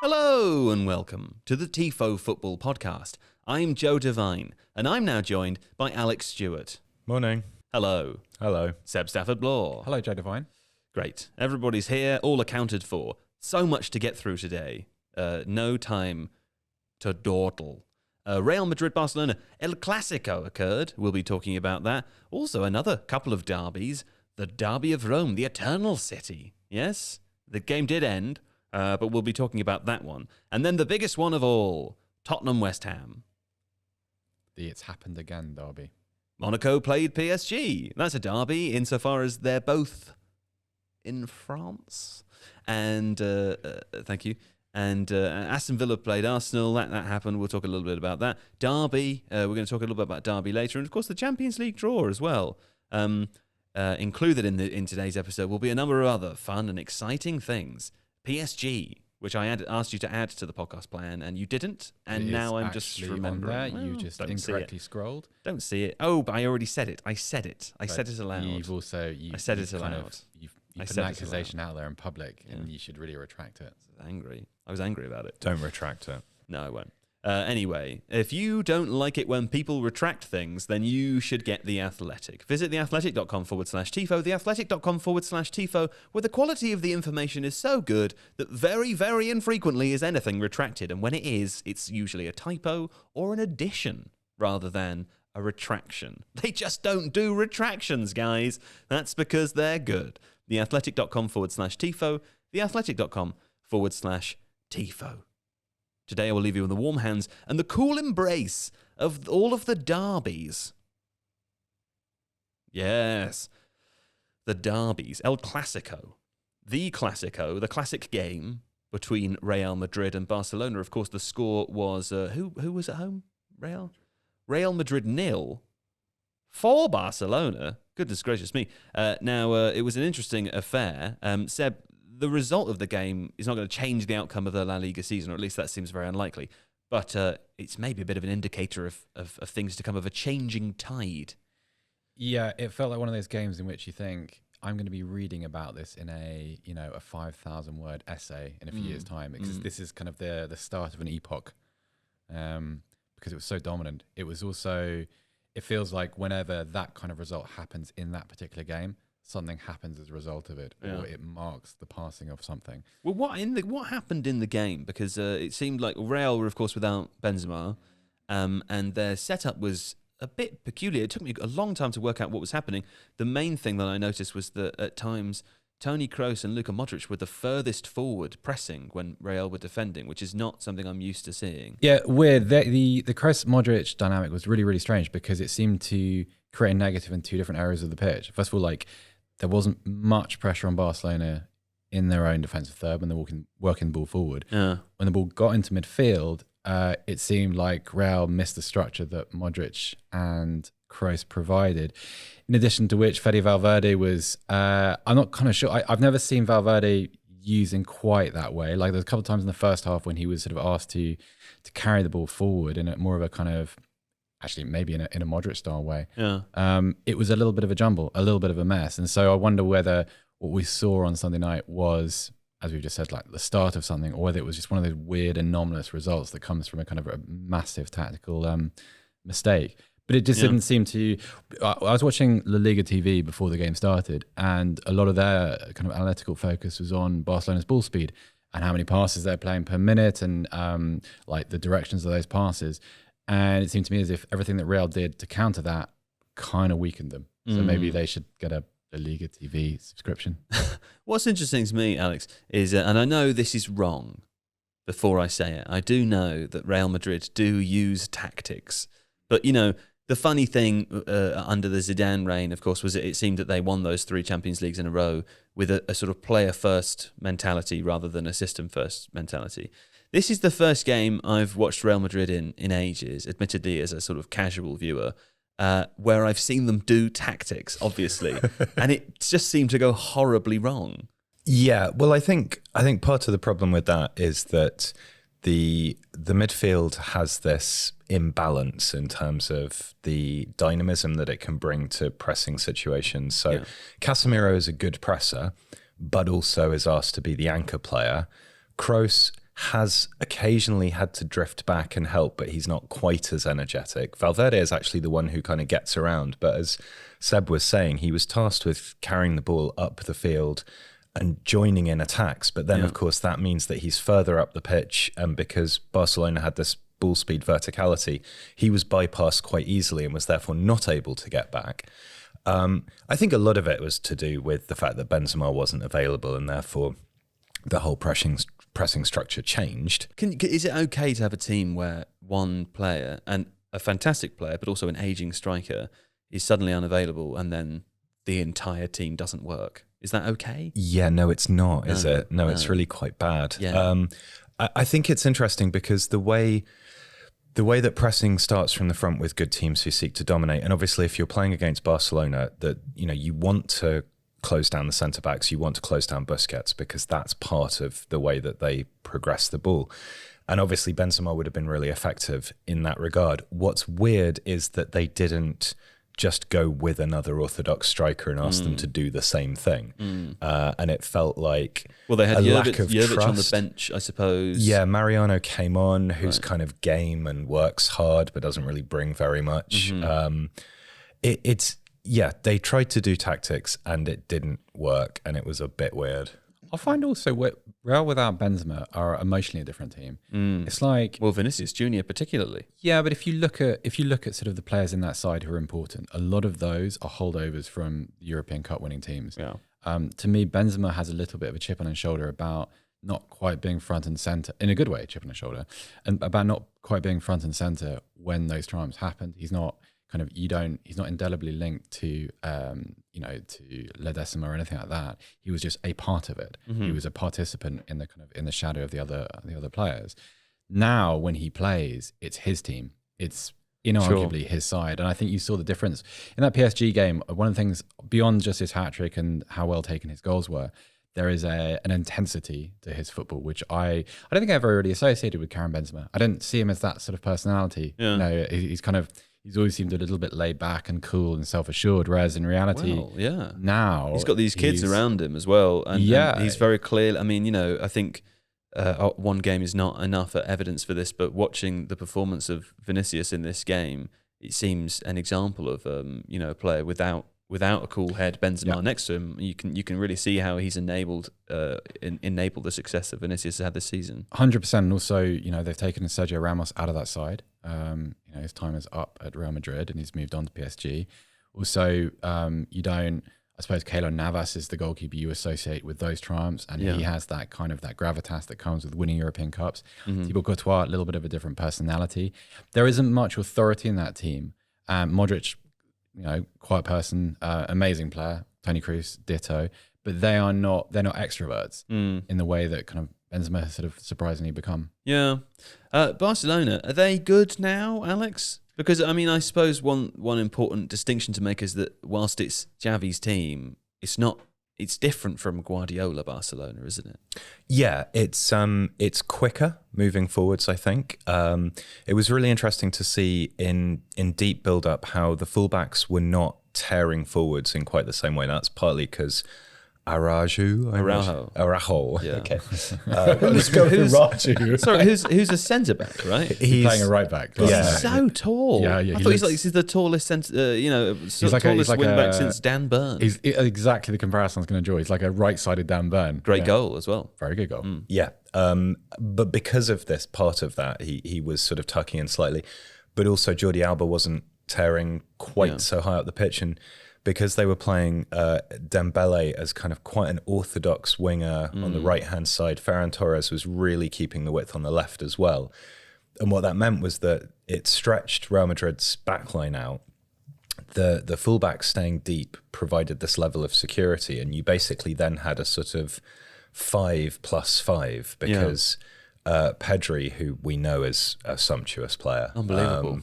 Hello and welcome to the Tifo Football Podcast. I'm Joe Devine, and I'm now joined by Alex Stewart. Morning. Hello. Hello. Seb Stafford-Bloor. Hello, Joe Devine. Great. Everybody's here, all accounted for. So much to get through today. No time to dawdle. Real Madrid-Barcelona, El Clasico occurred. We'll be talking about that. Also, another couple of derbies. The Derby of Rome, the Eternal City. Yes, the game did end, but we'll be talking about that one. And then the biggest one of all, Tottenham-West Ham. The It's Happened Again derby. Monaco played PSG. That's a derby insofar as they're both in France. And thank you. And Aston Villa played Arsenal. That happened. We'll talk a little bit about that. Derby. We're going to talk a little bit about Derby later. And, of course, the Champions League draw as well. Included in today's episode will be a number of other fun and exciting things. PSG, which I asked you to add to the podcast plan, and you didn't. And now I'm just remembering. Well, you just incorrectly scrolled. Don't see it. Oh, but I already said it. I said it. I said it aloud. I said it aloud. You put an accusation out there in public, and you should really retract it. I was angry about it. Don't retract it. No, I won't. Anyway, if you don't like it when people retract things, then you should get The Athletic. Visit theathletic.com/Tifo, theathletic.com/Tifo, where the quality of the information is so good that very, very infrequently is anything retracted. And when it is, it's usually a typo or an addition rather than a retraction. They just don't do retractions, guys. That's because they're good. Theathletic.com/Tifo, theathletic.com/Tifo. Today I will leave you in the warm hands and the cool embrace of all of the derbies. Yes, the derbies. El Clasico. The Clasico, the classic game between Real Madrid and Barcelona. Of course, the score was, who was at home? Real Madrid 0 for Barcelona. Goodness gracious me. Now, it was an interesting affair. Seb, the result of the game is not going to change the outcome of the La Liga season, or at least that seems very unlikely. But it's maybe a bit of an indicator of things to come, of a changing tide. Yeah, it felt like one of those games in which you think, I'm going to be reading about this in a 5,000-word essay in a few years' time, because this is kind of the start of an epoch, because it was so dominant. It was also, it feels like whenever that kind of result happens in that particular game, something happens as a result of it, or it marks the passing of something. Well, what happened in the game? Because it seemed like Real were, of course, without Benzema, and their setup was a bit peculiar. It took me a long time to work out what was happening. The main thing that I noticed was that at times Toni Kroos and Luka Modric were the furthest forward pressing when Real were defending, which is not something I'm used to seeing. Yeah, weird. The Kroos-Modric dynamic was really, really strange, because it seemed to create a negative in two different areas of the pitch. First of all, there wasn't much pressure on Barcelona in their own defensive third when they're working the ball forward. Yeah. When the ball got into midfield, it seemed like Real missed the structure that Modric and Kroos provided. In addition to which, Fede Valverde was, I'm not kind of sure, I've never seen Valverde using quite that way. Like, there's a couple of times in the first half when he was sort of asked to carry the ball forward in more of a kind of, actually maybe in a Modric style way. Yeah. It was a little bit of a jumble, a little bit of a mess. And so I wonder whether what we saw on Sunday night was, as we've just said, like the start of something, or whether it was just one of those weird anomalous results that comes from a kind of a massive tactical mistake. But it just didn't seem to... I was watching La Liga TV before the game started, and a lot of their kind of analytical focus was on Barcelona's ball speed and how many passes they're playing per minute, and like the directions of those passes. And it seemed to me as if everything that Real did to counter that kind of weakened them. So maybe they should get a Liga TV subscription. What's interesting to me, Alex, is, and I know this is wrong before I say it, I do know that Real Madrid do use tactics. But, the funny thing under the Zidane reign, of course, was it seemed that they won those 3 Champions Leagues in a row with a sort of player-first mentality rather than a system-first mentality. This is the first game I've watched Real Madrid in ages, admittedly as a sort of casual viewer, where I've seen them do tactics, obviously, and it just seemed to go horribly wrong. Yeah, well, I think part of the problem with that is that the midfield has this imbalance in terms of the dynamism that it can bring to pressing situations. So Casemiro is a good presser, but also is asked to be the anchor player. Kroos has occasionally had to drift back and help, but he's not quite as energetic. Valverde is actually the one who kind of gets around. But as Seb was saying, he was tasked with carrying the ball up the field and joining in attacks. But then, of course, that means that he's further up the pitch. And because Barcelona had this ball speed verticality, he was bypassed quite easily and was therefore not able to get back. I think a lot of it was to do with the fact that Benzema wasn't available, and therefore the whole pressing structure changed. Is it okay to have a team where one player, and a fantastic player, but also an aging striker, is suddenly unavailable and then the entire team doesn't work? Is that okay? Yeah, no, it's not, is it? No, it's really quite bad. Yeah. I think it's interesting because the way that pressing starts from the front with good teams who seek to dominate, and obviously if you're playing against Barcelona, that you want to close down the centre backs, you want to close down Busquets, because that's part of the way that they progress the ball. And obviously Benzema would have been really effective in that regard. What's weird is that they didn't just go with another orthodox striker and ask them to do the same thing. And it felt like they had a lack of Jovic trust on the bench, I suppose. Yeah, Mariano came on, who's kind of game and works hard, but doesn't really bring very much. They tried to do tactics and it didn't work, and it was a bit weird. I find also Real without Benzema are emotionally a different team. It's like, well, Vinicius Junior particularly. Yeah, but if you look at sort of the players in that side who are important, a lot of those are holdovers from European Cup winning teams. Yeah. To me, Benzema has a little bit of a chip on his shoulder about not quite being front and center, in a good way, chip on his shoulder, and about not quite being front and center when those triumphs happened. He's not he's not indelibly linked to to La Decima or anything like that. He was just a part of it. He was a participant in the shadow of the other players. Now when he plays, it's his team. It's inarguably his side. And I think you saw the difference in that PSG game. One of the things beyond just his hat-trick and how well taken his goals were, there is an intensity to his football, which I don't think I ever really associated with Karim Benzema. I didn't see him as that sort of personality. Yeah. He's always seemed a little bit laid back and cool and self-assured, whereas in reality, now he's got these kids around him as well, and he's very clear. I mean, I think one game is not enough evidence for this, but watching the performance of Vinicius in this game, it seems an example of a player without a cool head, Benzema next to him. You can really see how he's enabled the success that Vinicius has had this season. 100%. And also, they've taken Sergio Ramos out of that side. His time is up at Real Madrid and he's moved on to PSG. Also, I suppose Keylor Navas is the goalkeeper you associate with those triumphs, and he has that kind of that gravitas that comes with winning European Cups. Thibaut Courtois, a little bit of a different personality. There isn't much authority in that team. Modric, quiet person, amazing player. Toni Kroos, ditto. But they're not extroverts in the way that kind of Benzema has sort of surprisingly become. Yeah. Barcelona, are they good now, Alex? Because, I mean, I suppose one important distinction to make is that whilst it's Xavi's team, it's different from Guardiola Barcelona, isn't it? Yeah, it's quicker moving forwards, I think. It was really interesting to see in deep build-up how the fullbacks were not tearing forwards in quite the same way. That's partly because Araujo. Yeah. Okay. Let's go for Araujo. Sorry, who's a centre back, right? He's playing a right back. He's so tall. Yeah. I thought he's the tallest centre. Tallest wing back since Dan Burn. He's exactly the comparison I was going to draw. He's like a right-sided Dan Burn. Great goal as well. Very good goal. Yeah. But because of this part of that, he was sort of tucking in slightly, but also Jordi Alba wasn't tearing quite so high up the pitch, and because they were playing Dembele as kind of quite an orthodox winger on the right-hand side, Ferran Torres was really keeping the width on the left as well. And what that meant was that it stretched Real Madrid's backline out. The fullbacks staying deep provided this level of security, and you basically then had a sort of 5+5 because Pedri, who we know is a sumptuous player. Unbelievable.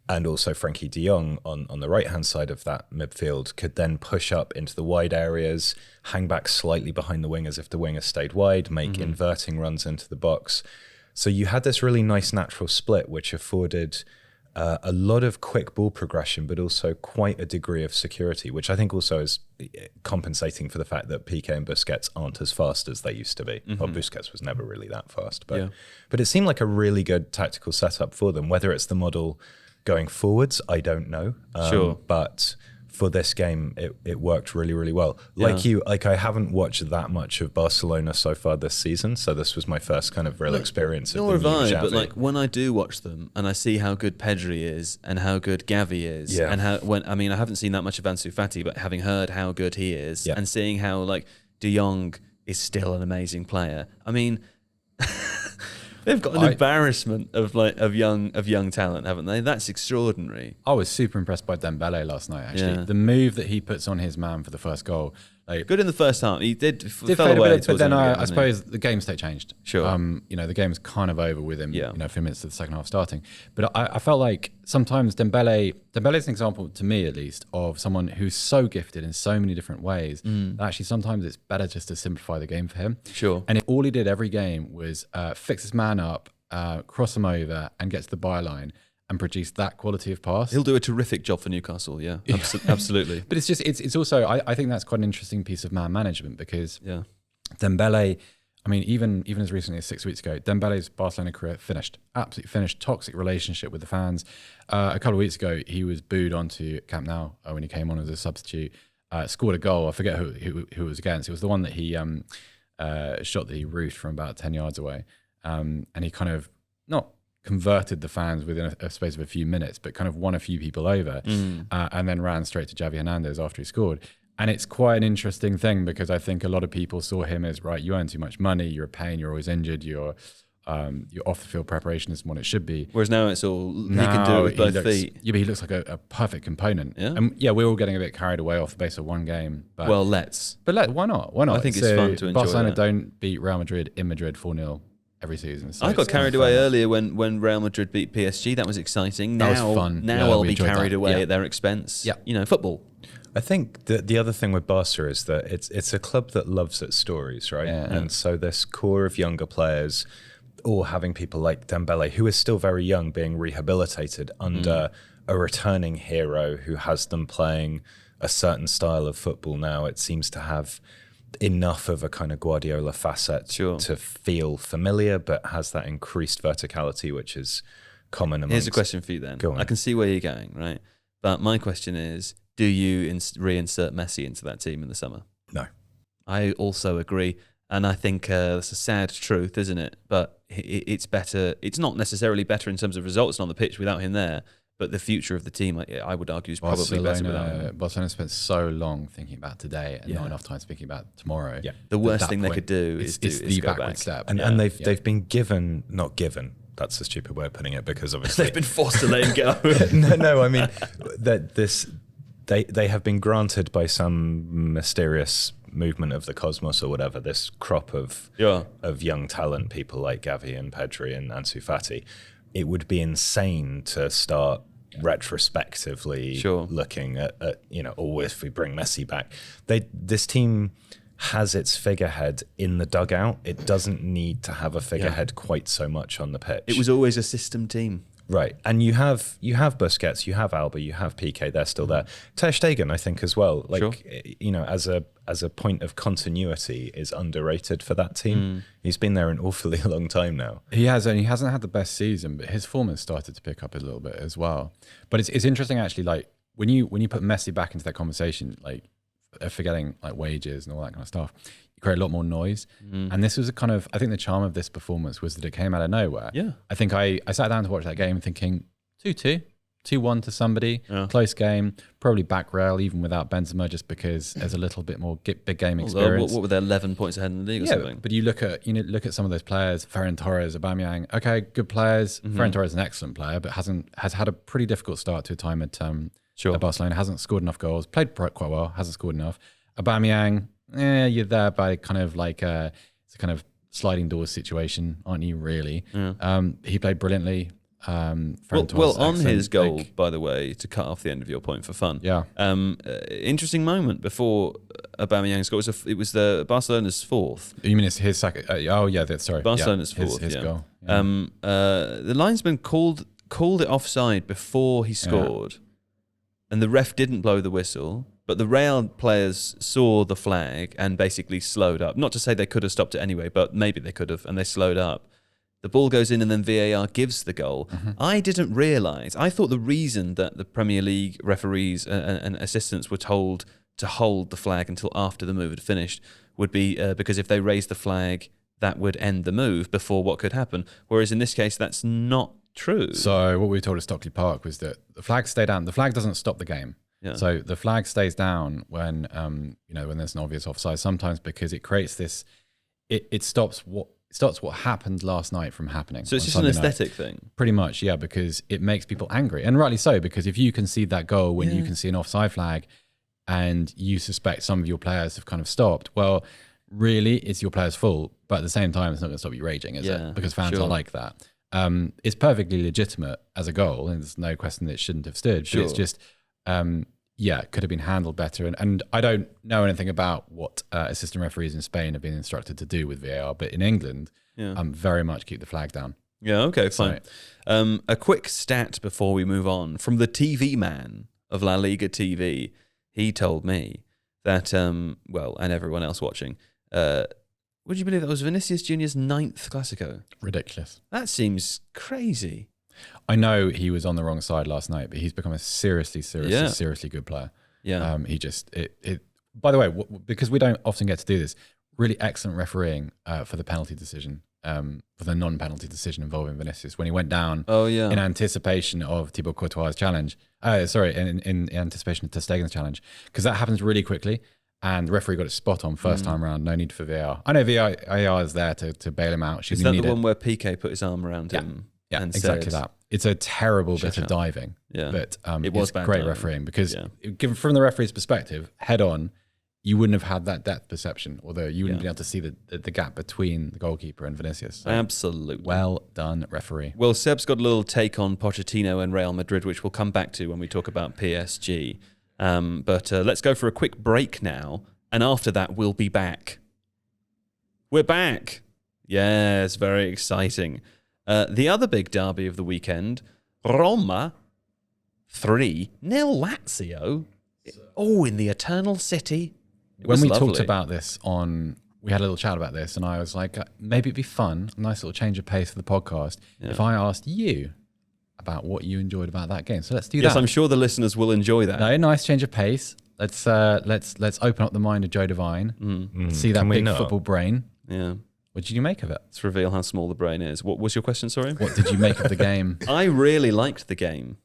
And also Frankie de Jong on the right-hand side of that midfield could then push up into the wide areas, hang back slightly behind the wingers if the wingers stayed wide, make inverting runs into the box. So you had this really nice natural split, which afforded a lot of quick ball progression, but also quite a degree of security, which I think also is compensating for the fact that Piqué and Busquets aren't as fast as they used to be. Well, Busquets was never really that fast, but it seemed like a really good tactical setup for them. Whether it's the model going forwards, I don't know. But for this game, it worked really, really well. Like I haven't watched that much of Barcelona so far this season, so this was my first kind of real experience. Nor have I, but like when I do watch them and I see how good Pedri is and how good Gavi is, and I haven't seen that much of Ansu Fati, but having heard how good he is and seeing how like De Jong is still an amazing player. I mean. They've got an embarrassment of young talent, haven't they? That's extraordinary. I was super impressed by Dembele last night. Actually, the move that he puts on his man for the first goal, like, good in the first half. He did fell fade away, a bit, but then I suppose the game state changed. Sure, the game's kind of over with him. A few minutes to the second half starting, but I felt like sometimes Dembele is an example, to me at least, of someone who's so gifted in so many different ways that actually sometimes it's better just to simplify the game for him. Sure, and all he did every game was fix his man up, cross him over, and get to the byline and produce that quality of pass. He'll do a terrific job for Newcastle, absolutely. But it's also, I think that's quite an interesting piece of man management, because Dembele, I mean, even as recently as 6 weeks ago, Dembele's Barcelona career absolutely finished, toxic relationship with the fans. A couple of weeks ago, he was booed onto Camp Nou when he came on as a substitute, scored a goal. I forget who it was against. It was the one that he shot that he roofed from about 10 yards away. And he kind of, not converted the fans within a space of a few minutes, but kind of won a few people over, and then ran straight to Xavi Hernandez after he scored. And it's quite an interesting thing, because I think a lot of people saw him as, right, you earn too much money, you're a pain, you're always injured, your off the field preparation isn't what it should be. Whereas now it's all, he can do it with both feet. Yeah, but he looks like a perfect component. Yeah. And we're all getting a bit carried away off the base of one game. But, But why not? Why not? I think it's fun to enjoy Barcelona that. don't beat Real Madrid in Madrid 4-0 every season. So I got carried away earlier when Real Madrid beat PSG. That was exciting. That was fun. Now I'll be enjoyed carried that. away at their expense. Yeah. Football. I think the other thing with Barca is that it's a club that loves its stories, right? Yeah. And so this core of younger players, or having people like Dembele, who is still very young, being rehabilitated under a returning hero who has them playing a certain style of football now, it seems to have enough of a kind of Guardiola facet to feel familiar, but has that increased verticality, which is common amongst. Here's a question for you then. Go on. I can see where you're going, right? But my question is, do you reinsert Messi into that team in the summer? No. I also agree. And I think that's a sad truth, isn't it? But it's better. It's not necessarily better in terms of results on the pitch without him there. But the future of the team, I would argue, is probably better without him. Barcelona spent so long thinking about today and not enough time thinking about tomorrow. Yeah. The worst thing they could do is the go backward back. step. And they've been given, not given, that's a stupid way of putting it, because obviously They've been forced to let him go. no, I mean that they have been granted by some mysterious movement of the cosmos or whatever, this crop of young talent, people like Gavi and Pedri and Ansu Fati. It would be insane to start retrospectively looking at or if we bring Messi back. This team has its figurehead in the dugout. It doesn't need to have a figurehead quite so much on the pitch. It was always a system team. Right, and you have Busquets, you have Alba, you have Piqué. They're still there. Ter Stegen, I think, as well. As a point of continuity, is underrated for that team. He's been there an awfully long time now. He has, and he hasn't had the best season, but his form has started to pick up a little bit as well. But it's interesting actually. Like when you put Messi back into that conversation, like forgetting like wages and all that kind of stuff, create a lot more noise. And this was I think the charm of this performance was that it came out of nowhere. Yeah. I think I sat down to watch that game thinking 2-2, 2-1 to somebody, close game, probably back rail even without Benzema, just because there's a little bit more big game experience. What were they, 11 points ahead in the league or something? But you look at some of those players, Ferran Torres, Aubameyang, okay, good players. Ferran Torres is an excellent player, but has had a pretty difficult start to a time at Barcelona, hasn't scored enough goals, played quite well, hasn't scored enough. Aubameyang, you're there by kind of like it's a kind of sliding doors situation, aren't you? Really? Yeah. He played brilliantly. Well, on his goal, by the way, to cut off the end of your point for fun. Yeah. Interesting moment before Aubameyang's goal. It was the Barcelona's fourth. You mean it's his second? Sorry. Barcelona's fourth. His goal. Yeah. The linesman called called it offside before he scored, and the ref didn't blow the whistle, but the Real players saw the flag and basically slowed up. Not to say they could have stopped it anyway, but maybe they could have, and they slowed up. The ball goes in and then VAR gives the goal. I didn't realise. I thought the reason that the Premier League referees and assistants were told to hold the flag until after the move had finished would be because if they raised the flag, that would end the move before what could happen. Whereas in this case, that's not true. So what we were told at Stockley Park was that the flag stay down. The flag doesn't stop the game. Yeah. So the flag stays down when when there's an obvious offside. Sometimes because it creates this, it stops what happened last night from happening. So it's just an aesthetic thing. Pretty much, yeah, because it makes people angry, and rightly so. Because if you concede that goal when you can see an offside flag, and you suspect some of your players have kind of stopped, well, really, it's your players' fault. But at the same time, it's not going to stop you raging, is it? Because fans are like that. It's perfectly legitimate as a goal, and there's no question that it shouldn't have stood. But it's just, it could have been handled better. And I don't know anything about what assistant referees in Spain have been instructed to do with VAR, but in England, very much keep the flag down. Yeah, okay, fine. A quick stat before we move on. From the TV man of La Liga TV, he told me that, and everyone else watching, would you believe that was Vinicius Junior's 9th Clasico? Ridiculous. That seems crazy. I know he was on the wrong side last night, but he's become a seriously good player. Yeah. He just, by the way, because we don't often get to do this, really excellent refereeing for the penalty decision, for the non-penalty decision involving Vinicius when he went down in anticipation of Thibaut Courtois' challenge. In anticipation of Ter Stegen's challenge, because that happens really quickly. And the referee got it spot on first time round. No need for VAR. I know VAR is there to bail him out. Is that the one where Piqué put his arm around him? Yeah, exactly that. It's a terrible bit of diving. Yeah, but it was great diving. Refereeing because, given from the referee's perspective, head on, you wouldn't have had that depth perception, although you wouldn't be able to see the gap between the goalkeeper and Vinicius. So, absolutely. Well done, referee. Well, Seb's got a little take on Pochettino and Real Madrid, which we'll come back to when we talk about PSG. But let's go for a quick break now, and after that, we'll be back. We're back. Yes, very exciting. The other big derby of the weekend, Roma 3-0 Lazio. In the Eternal City. When we talked about this we had a little chat about this, and I was like, maybe it'd be fun, a nice little change of pace for the podcast, if I asked you about what you enjoyed about that game. So let's do that. Yes, I'm sure the listeners will enjoy that. No, nice change of pace. Let's open up the mind of Joe Devine. See that big football brain. Yeah. What did you make of it? Let's reveal how small the brain is. What was your question, sorry? What did you make of the game? I really liked the game.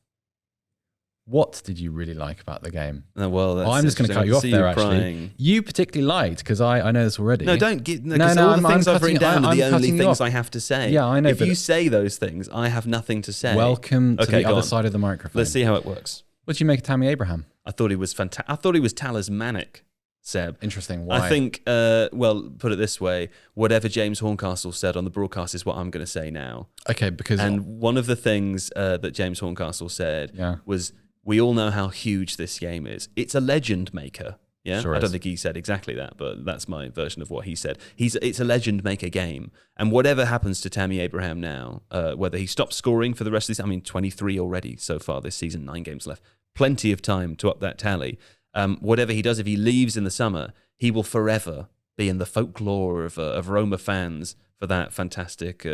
What did you really like about the game? Well, I'm just going to cut you off there, actually. You particularly liked, because I know this already. No, don't get... Because all the things I've written down are the only things I have to say. Yeah, I know. If you say those things, I have nothing to say. Welcome to the other side of the microphone. Let's see how it works. What did you make of Tammy Abraham? I thought he was fantastic. I thought he was talismanic, Seb. Interesting. Why? I think, put it this way, whatever James Horncastle said on the broadcast is what I'm going to say now. Okay, because... And one of the things that James Horncastle said was... We all know how huge this game is. It's a legend maker. Yeah, sure I don't think he said exactly that, but that's my version of what he said. It's a legend maker game, and whatever happens to Tammy Abraham now, whether he stops scoring for the rest of this, 23 already so far this season, 9 games left, plenty of time to up that tally. Whatever he does, if he leaves in the summer, he will forever be in the folklore of Roma fans for that fantastic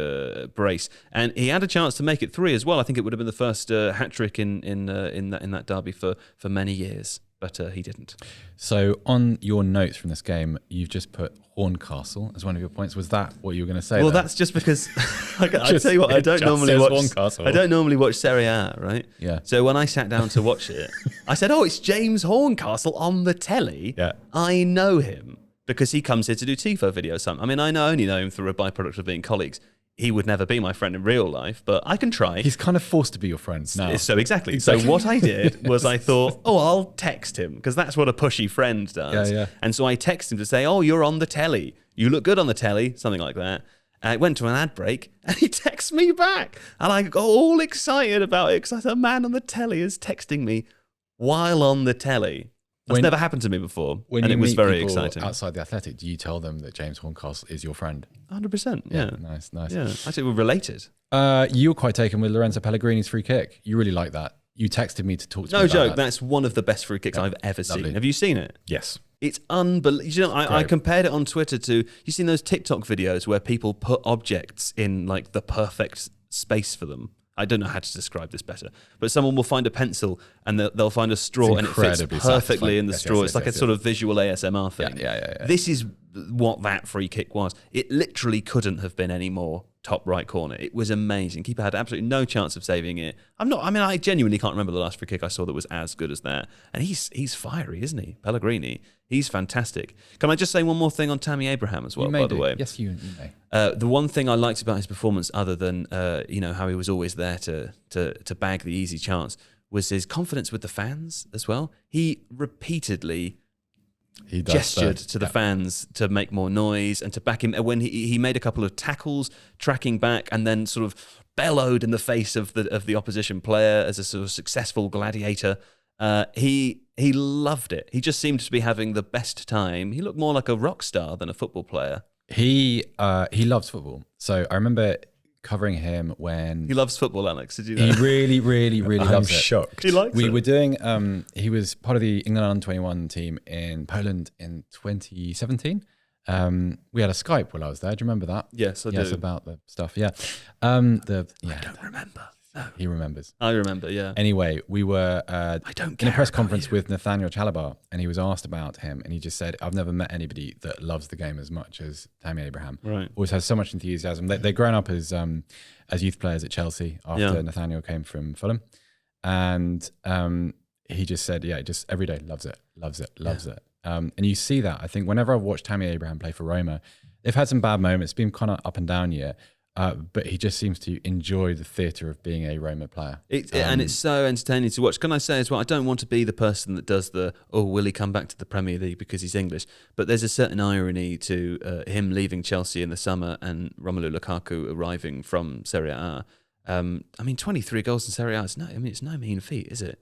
brace. And he had a chance to make it 3 as well. I think it would have been the first hat-trick in that derby for many years, but he didn't. So on your notes from this game, you've just put Horncastle as one of your points. Was that what you were going to say? Well, that's just because I tell you what, I don't normally watch Serie A, right? Yeah. So when I sat down to watch it, I said, "Oh, it's James Horncastle on the telly." Yeah. I know him because he comes here to do Tifo videos. I only know him through a byproduct of being colleagues. He would never be my friend in real life, but I can try. He's kind of forced to be your friend now. So exactly. So what I did was I thought, I'll text him, because that's what a pushy friend does. Yeah. And so I texted him to say, you're on the telly. You look good on the telly, something like that. I went to an ad break, and he texts me back. And I got all excited about it, because a man on the telly is texting me while on the telly. That's never happened to me before, When and you it was meet very people exciting. outside the Athletic, do you tell them that James Horncastle is your friend? 100%. Yeah. Nice. Yeah. Actually, we're related. You were quite taken with Lorenzo Pellegrini's free kick. You really like that. You texted me to talk to me No about joke. that. That's one of the best free kicks I've ever Lovely. seen. Have you seen it? Yes. It's unbelievable. You know, I compared it on Twitter to, you seen those TikTok videos where people put objects in like the perfect space for them? I don't know how to describe this better, but someone will find a pencil and they'll find a straw and it fits perfectly in the straw. It's like a sort of visual ASMR thing. Yeah. This is what that free kick was. It literally couldn't have been any more top right corner. It was amazing. Keeper had absolutely no chance of saving it. I genuinely can't remember the last free kick I saw that was as good as that. And he's fiery, isn't he? Pellegrini. He's fantastic. Can I just say one more thing on Tammy Abraham as well, by the way? Yes, you may. The one thing I liked about his performance, other than how he was always there to bag the easy chance, was his confidence with the fans as well. He repeatedly gestured to the fans to make more noise and to back him. When he made a couple of tackles, tracking back, and then sort of bellowed in the face of the opposition player as a sort of successful gladiator. He loved it. He just seemed to be having the best time. He looked more like a rock star than a football player. He loves football. So I remember covering him when he loves football. Alex, did you know? He really loves it. I'm shocked. He likes we it. were doing. He was part of the England under-21 team in Poland in 2017. We had a Skype while I was there. Do you remember that? Yes, I do. Yes, about the stuff. Yeah. I don't remember. No. He remembers. I remember, yeah. Anyway, we were in a press conference you. with Nathaniel Chalabar, and he was asked about him, and he just said, I've never met anybody that loves the game as much as Tammy Abraham. Right. Always has so much enthusiasm. They've grown up as youth players at Chelsea after Nathaniel came from Fulham. And he just said, just every day loves it. And you see that. I think whenever I've watched Tammy Abraham play for Roma, they've had some bad moments, it's been kind of up and down year. But he just seems to enjoy the theatre of being a Roma player. And it's so entertaining to watch. Can I say as well, I don't want to be the person that does will he come back to the Premier League because he's English? But there's a certain irony to him leaving Chelsea in the summer and Romelu Lukaku arriving from Serie A. 23 goals in Serie A, it's no mean feat, is it?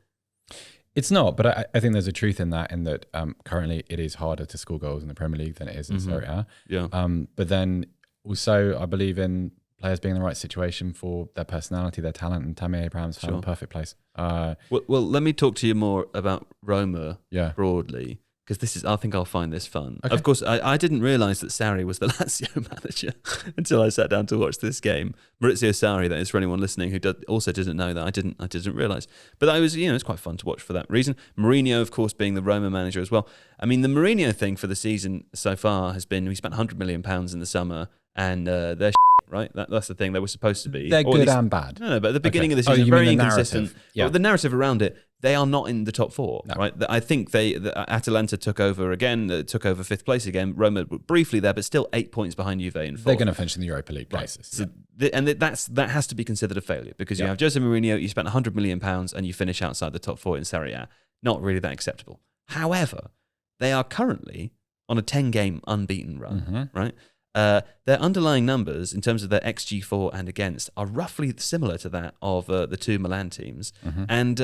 It's not, but I think there's a truth in that currently it is harder to score goals in the Premier League than it is in Serie A. Yeah. But then also I believe in players being in the right situation for their personality, their talent, and Tammy Abraham's found a perfect place. Well, let me talk to you more about Roma broadly, because I think I'll find this fun. Okay. Of course, I didn't realise that Sarri was the Lazio manager until I sat down to watch this game. Maurizio Sarri, that is, for anyone listening who also didn't know that. I didn't realise. But it's quite fun to watch for that reason. Mourinho, of course, being the Roma manager as well. I mean, the Mourinho thing for the season so far has been, we spent £100 million in the summer, and they're right? That's the thing. They were supposed to be. They're good and bad. No, but at the beginning of the season, very inconsistent. Yeah. But the narrative around it, they are not in the top four, right? I think Atalanta took over again, took over fifth place again. Roma were briefly there, but still 8 points behind Juve in fourth. They're going to finish in the Europa League places. Right. So that has to be considered a failure because you have Jose Mourinho, you spent £100 million and you finish outside the top four in Serie A. Not really that acceptable. However, they are currently on a 10-game unbeaten run, right? Their underlying numbers in terms of their XG4 and against are roughly similar to that of the two Milan teams, and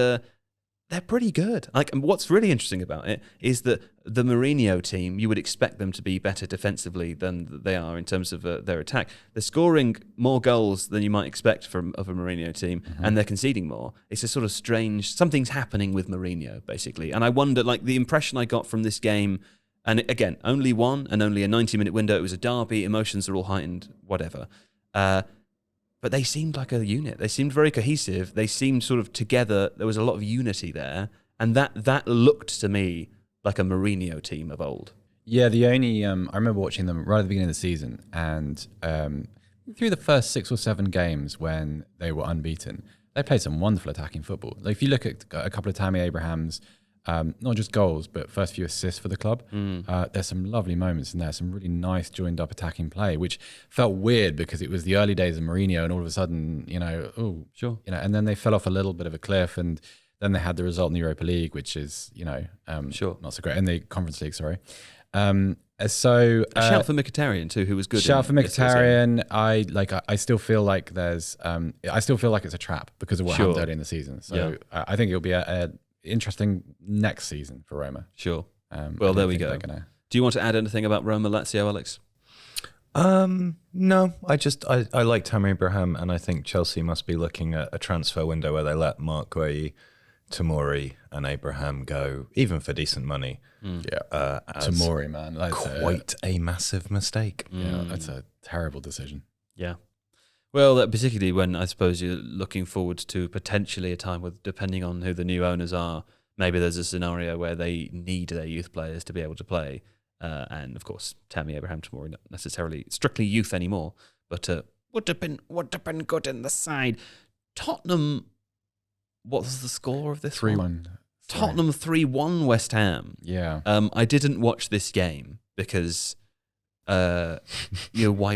they're pretty good. And what's really interesting about it is that the Mourinho team, you would expect them to be better defensively than they are in terms of their attack. They're scoring more goals than you might expect of a Mourinho team, and they're conceding more. It's a sort of strange, something's happening with Mourinho, basically. And I wonder, the impression I got from this game. And again, only one and only a 90-minute window. It was a derby. Emotions are all heightened, whatever. But they seemed like a unit. They seemed very cohesive. They seemed sort of together. There was a lot of unity there. And that looked to me like a Mourinho team of old. Yeah, I remember watching them right at the beginning of the season. And through the first 6 or 7 games when they were unbeaten, they played some wonderful attacking football. If you look at a couple of Tammy Abraham's, not just goals, but first few assists for the club. There's some lovely moments in there, some really nice joined up attacking play, which felt weird because it was the early days of Mourinho and all of a sudden, and then they fell off a little bit of a cliff and then they had the result in the Europa League, which is, not so great, in the Conference League, sorry. A shout for Mkhitaryan too, who was good. Shout for Mkhitaryan. I still feel like I still feel like it's a trap because of what happened early in the season. So I think it'll be interesting next season for Roma. Sure. Well, there we go. Do you want to add anything about Roma Lazio, Alex? No, I like Tammy Abraham, and I think Chelsea must be looking at a transfer window where they let Mark Guehi, Tomori, and Abraham go, even for decent money. Tomori, man, that's quite a massive mistake. Yeah, that's a terrible decision. Yeah. Well, particularly when I suppose you're looking forward to potentially a time with, depending on who the new owners are, maybe there's a scenario where they need their youth players to be able to play. And of course, Tammy Abraham Tomori not necessarily strictly youth anymore, but would have been good in the side. Tottenham, what was the score of this 3-1. Tottenham 3-1 West Ham. Yeah. I didn't watch this game because why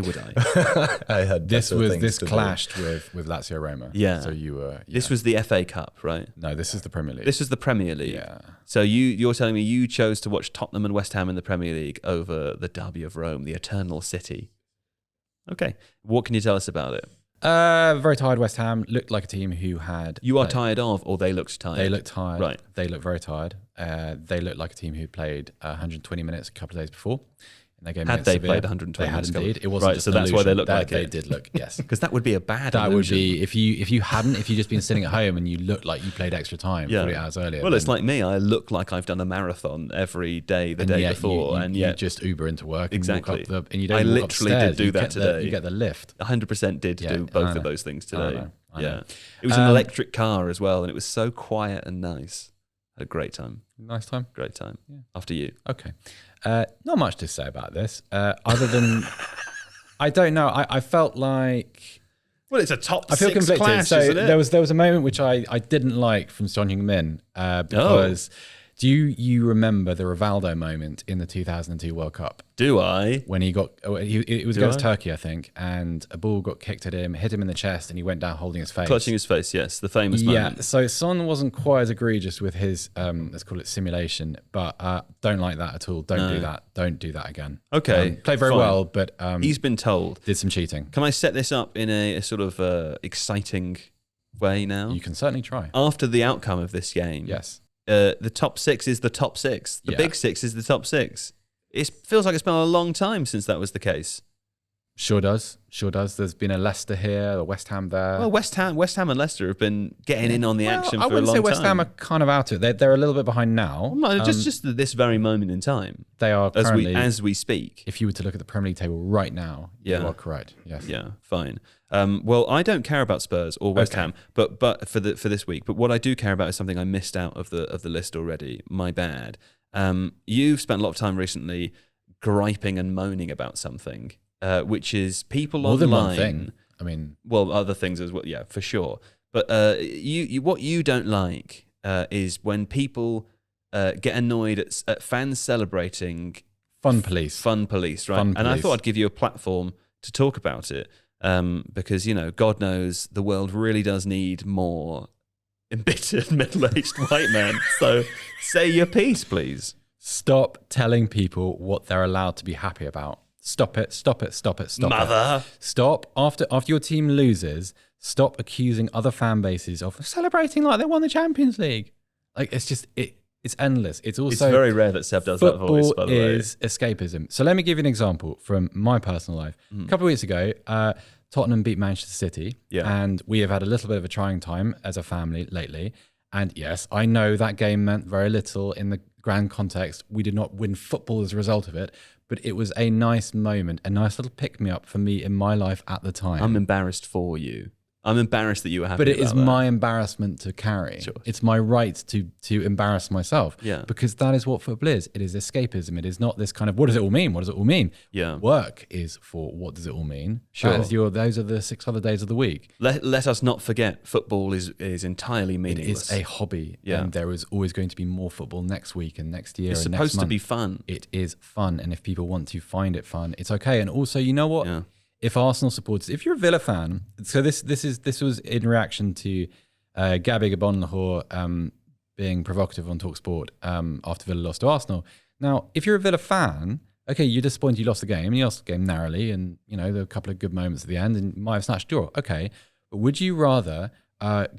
would I? I had this clashed with Lazio Roma. Yeah. So you were. Yeah. This was the FA Cup, right? No, this is the Premier League. This was the Premier League. Yeah. So you're telling me you chose to watch Tottenham and West Ham in the Premier League over the Derby of Rome, the Eternal City. Okay. What can you tell us about it? Very tired West Ham. Looked like a team who had... You are tired of, or they looked tired? They looked tired. Right. They looked very tired. They looked like a team who played 120 minutes a couple of days before. In their game had they played 120 they minutes? They had indeed. It wasn't right, so that's why they looked like they it. They did look, yes. Because that would be a bad That illusion. would be, if you just been sitting at home and you looked like you played extra time 40 hours earlier. Well, it's like me. I look like I've done a marathon every day the day before. And yet you just Uber into work. Exactly. And you don't I walk literally upstairs. did do that today. You get the lift. 100% did do both of those things today. I know. It was an electric car as well, and it was so quiet and nice. Had a great time. Nice time. Great time. Yeah. After you. Okay. Not much to say about this, other than I don't know. I felt like well, it's a top I feel six conflicted. clash, So isn't it? there was a moment which I didn't like from Son Heung-min because do you remember the Rivaldo moment in the 2002 World Cup? Do I? When it was against Turkey, I think, and a ball got kicked at him, hit him in the chest, and he went down holding his face. Clutching his face, yes, the famous moment. Yeah, so Son wasn't quite as egregious with his, let's call it simulation, but don't like that at all. Don't do that. Don't do that again. Okay. Played very well, but... he's been told. Did some cheating. Can I set this up in a sort of exciting way now? You can certainly try. After the outcome of this game. Yes. The top six is the top six. The big six is the top six. It feels like it's been a long time since that was the case. Sure does. There's been a Leicester here, a West Ham there. Well, West Ham and Leicester have been getting in on the action for a long time. I wouldn't say West Ham are kind of out of it. They're a little bit behind now. Well, no, just at this very moment in time. They are currently, as we speak. If you were to look at the Premier League table right now, you are correct. Yes. Yeah, fine. Well, I don't care about Spurs or West Ham, but for this week. But what I do care about is something I missed out of the list already. My bad. You've spent a lot of time recently griping and moaning about something, which is people more online. Than one thing. I mean, well, other things as well. Yeah, for sure. But what you don't like is when people get annoyed at fans celebrating fun police, right? And I thought I'd give you a platform to talk about it, because God knows the world really does need more embittered middle-aged white men. So say your piece, please. Stop telling people what they're allowed to be happy about. Stop it. Mother. Stop. After your team loses, stop accusing other fan bases of celebrating like they won the Champions League. Like, it's just, it's endless. It's also... It's very rare that Seb does that voice, by the way. Football is escapism. So let me give you an example from my personal life. A couple of weeks ago, Tottenham beat Manchester City, and we have had a little bit of a trying time as a family lately. And yes, I know that game meant very little in the grand context. We did not win football as a result of it, but it was a nice moment, a nice little pick-me-up for me in my life at the time. I'm embarrassed for you. I'm embarrassed that you were happy But it is about that. my embarrassment to carry. Sure. It's my right to embarrass myself. Yeah. Because that is what football is. It is escapism. It is not this kind of, what does it all mean? What does it all mean? Yeah. Work is for what does it all mean? Sure. Those are the 6 other days of the week. Let us not forget, football is entirely meaningless. It is a hobby. Yeah. And there is always going to be more football next week and next year It's and next month. supposed to be fun. It is fun. And if people want to find it fun, it's okay. And also, you know what? Yeah. If Arsenal supporters, if you're a Villa fan, so this was in reaction to Gabby Gabon-Lahore being provocative on TalkSport after Villa lost to Arsenal. Now, if you're a Villa fan, okay, you're disappointed you lost the game, and you lost the game narrowly, and there were a couple of good moments at the end, and might have snatched a draw. Okay, but would you rather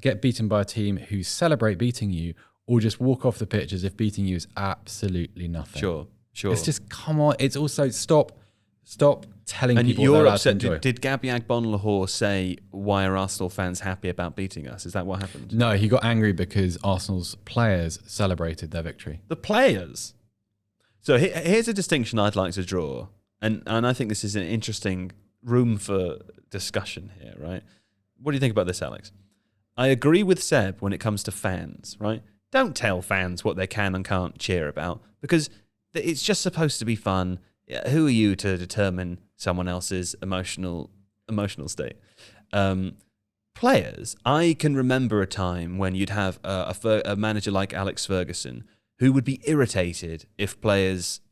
get beaten by a team who celebrate beating you, or just walk off the pitch as if beating you is absolutely nothing. Sure. It's just, come on. It's also stop telling And people you're they're allowed upset. to enjoy. Did Gabby Agbonlahor say, why are Arsenal fans happy about beating us? Is that what happened? No, he got angry because Arsenal's players celebrated their victory. The players. So here's a distinction I'd like to draw. And I think this is an interesting room for discussion here, right? What do you think about this, Alex? I agree with Seb when it comes to fans, right? Don't tell fans what they can and can't cheer about, because it's just supposed to be fun. Who are you to determine someone else's emotional state? Players, I can remember a time when you'd have a manager like Alex Ferguson who would be irritated if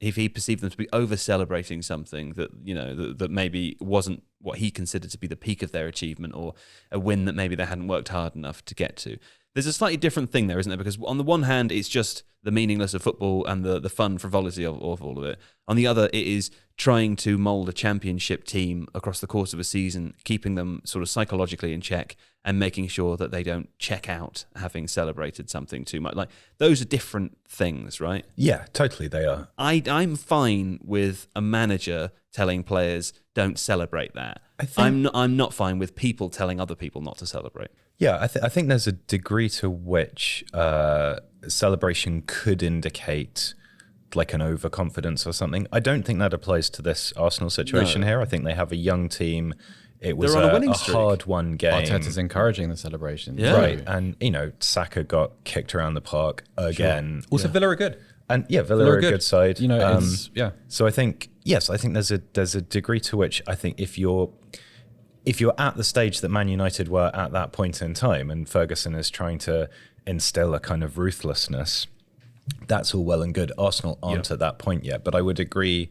he perceived them to be over-celebrating something that maybe wasn't what he considered to be the peak of their achievement, or a win that maybe they hadn't worked hard enough to get to. There's a slightly different thing there, isn't there? Because on the one hand, it's just the meaningless of football and the fun frivolity of all of it. On the other, it is trying to mould a championship team across the course of a season, keeping them sort of psychologically in check and making sure that they don't check out having celebrated something too much. Like, those are different things, right? Yeah, totally they are. I'm fine with a manager telling players don't celebrate that. I'm not fine with people telling other people not to celebrate. Yeah, I think there's a degree to which celebration could indicate like an overconfidence or something. I don't think that applies to this Arsenal situation here. I think they have a young team. It was They're on a winning a streak. hard-won game. Arteta's encouraging the celebration. Yeah. Right, and Saka got kicked around the park again. Also, Villa are good. And Villa are a good side. So I think there's a degree to which I think if you're at the stage that Man United were at that point in time, and Ferguson is trying to instill a kind of ruthlessness, that's all well and good. Arsenal aren't at that point yet, but I would agree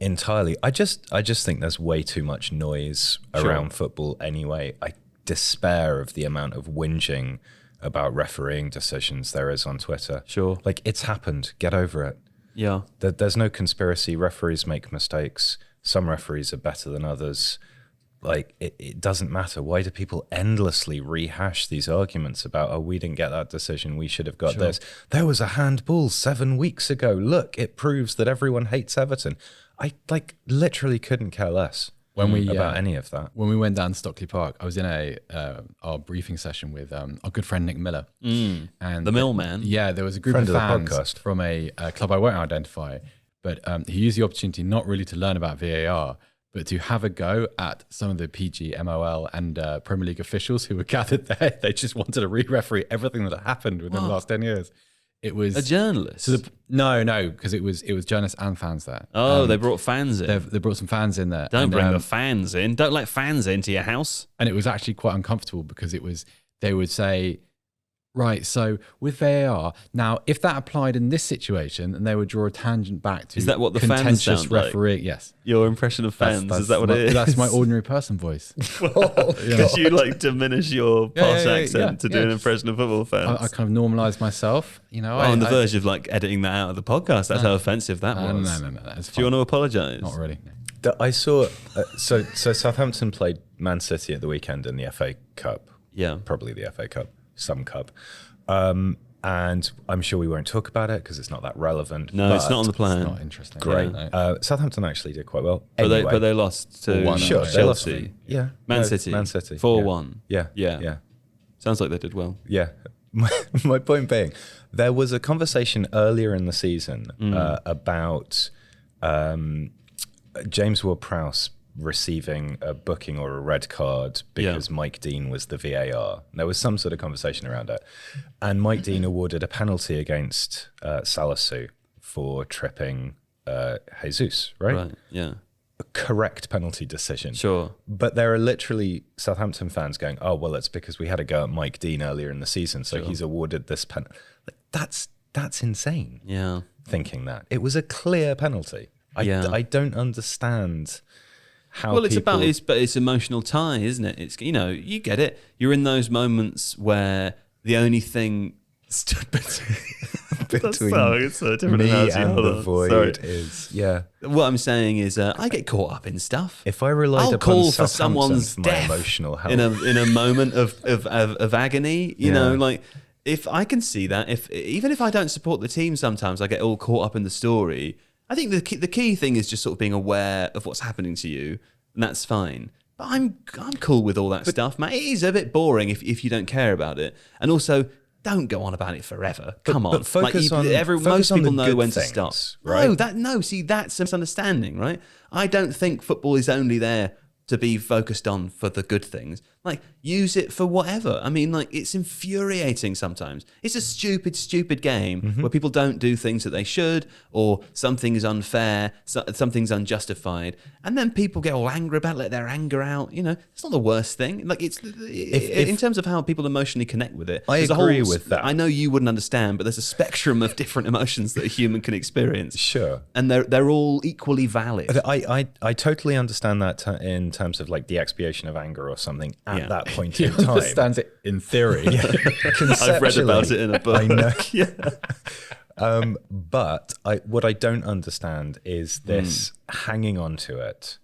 entirely. I just think there's way too much noise around football anyway. I despair of the amount of whinging about refereeing decisions there is on Twitter. Sure. Like, it's happened. Get over it. Yeah. There's no conspiracy. Referees make mistakes. Some referees are better than others. Like, it doesn't matter. Why do people endlessly rehash these arguments about, oh, we didn't get that decision, we should have got this. There was a handball 7 weeks ago. Look, it proves that everyone hates Everton. I literally couldn't care less about any of that. When we went down Stockley Park, I was in our briefing session with our good friend Nick Miller. And the Millman. Yeah, there was a group Friend of of the fans podcast. from a club I won't identify, but he used the opportunity not really to learn about VAR, but to have a go at some of the PG, MOL and Premier League officials who were gathered there. They just wanted to re-referee everything that had happened within the last 10 years. It was A journalist? no, because it was journalists and fans there. Oh, they brought fans in. They brought some fans in there. Don't bring the fans in. Don't let fans into your house. And it was actually quite uncomfortable because they would say, right, so with VAR, now if that applied in this situation, and they would draw a tangent back to Is that what the fans contentious sound like? refereeing. Yes. Your impression of fans, That's is that what it is? That's my ordinary person voice. Because you diminish your posh accent to do an yeah. impression of football fans. I kind of normalised myself, on the verge of editing that out of the podcast. That's how offensive that was. No, that's fine. Do you want to apologise? Not really. I saw, so Southampton played Man City at the weekend in the FA Cup. Yeah. Probably the FA Cup, some cup. And I'm sure we won't talk about it because it's not that relevant. No, it's not on the plan. It's not interesting. Great. Yeah. Southampton actually did quite well. But Anyway, they lost to 4-1. sure, Chelsea. they lost to them. Yeah. Man No, City. Man City. 4-1. Yeah. Sounds like they did well. Yeah. My point being, there was a conversation earlier in the season about James Ward-Prowse receiving a booking or a red card because Mike Dean was the VAR. There was some sort of conversation around it. And Mike Dean awarded a penalty against Salisu for tripping Jesus, right? Yeah. A correct penalty decision. Sure. But there are literally Southampton fans going, oh, well, it's because we had a go at Mike Dean earlier in the season, so he's awarded this penalty. That's insane. Yeah. Thinking that. It was a clear penalty. I don't understand how people... it's emotional tie, isn't it? It's, you get it. You're in those moments where the only thing stood between it's a different me analogy. And the void is What I'm saying is, I get caught up in stuff. If I relied I'll upon call for someone's my death emotional health in a moment of agony, you know, like if I can see that, even if I don't support the team, sometimes I get all caught up in the story. I think the key thing is just sort of being aware of what's happening to you, and that's fine. But I'm cool with all that stuff, man. It is a bit boring if you don't care about it, and also don't go on about it forever. Come on, but focus on most people the know good when things, to stop. right? See, that's a misunderstanding, right? I don't think football is only there to be focused on for the good things. Like, use it for whatever. I mean, like, it's infuriating sometimes. It's a stupid game where people don't do things that they should, or something is unfair, something's unjustified, and then people get all angry about it, let their anger out. You know, it's not the worst thing. Like, in terms of how people emotionally connect with it. I agree with that. I know you wouldn't understand, but there's a spectrum of different emotions that a human can experience. Sure. And they're all equally valid. I totally understand that in terms of like the expiation of anger or something at that point in He time. understands it in theory. I've read about it in a book. I know. But what I don't understand is this hanging on to it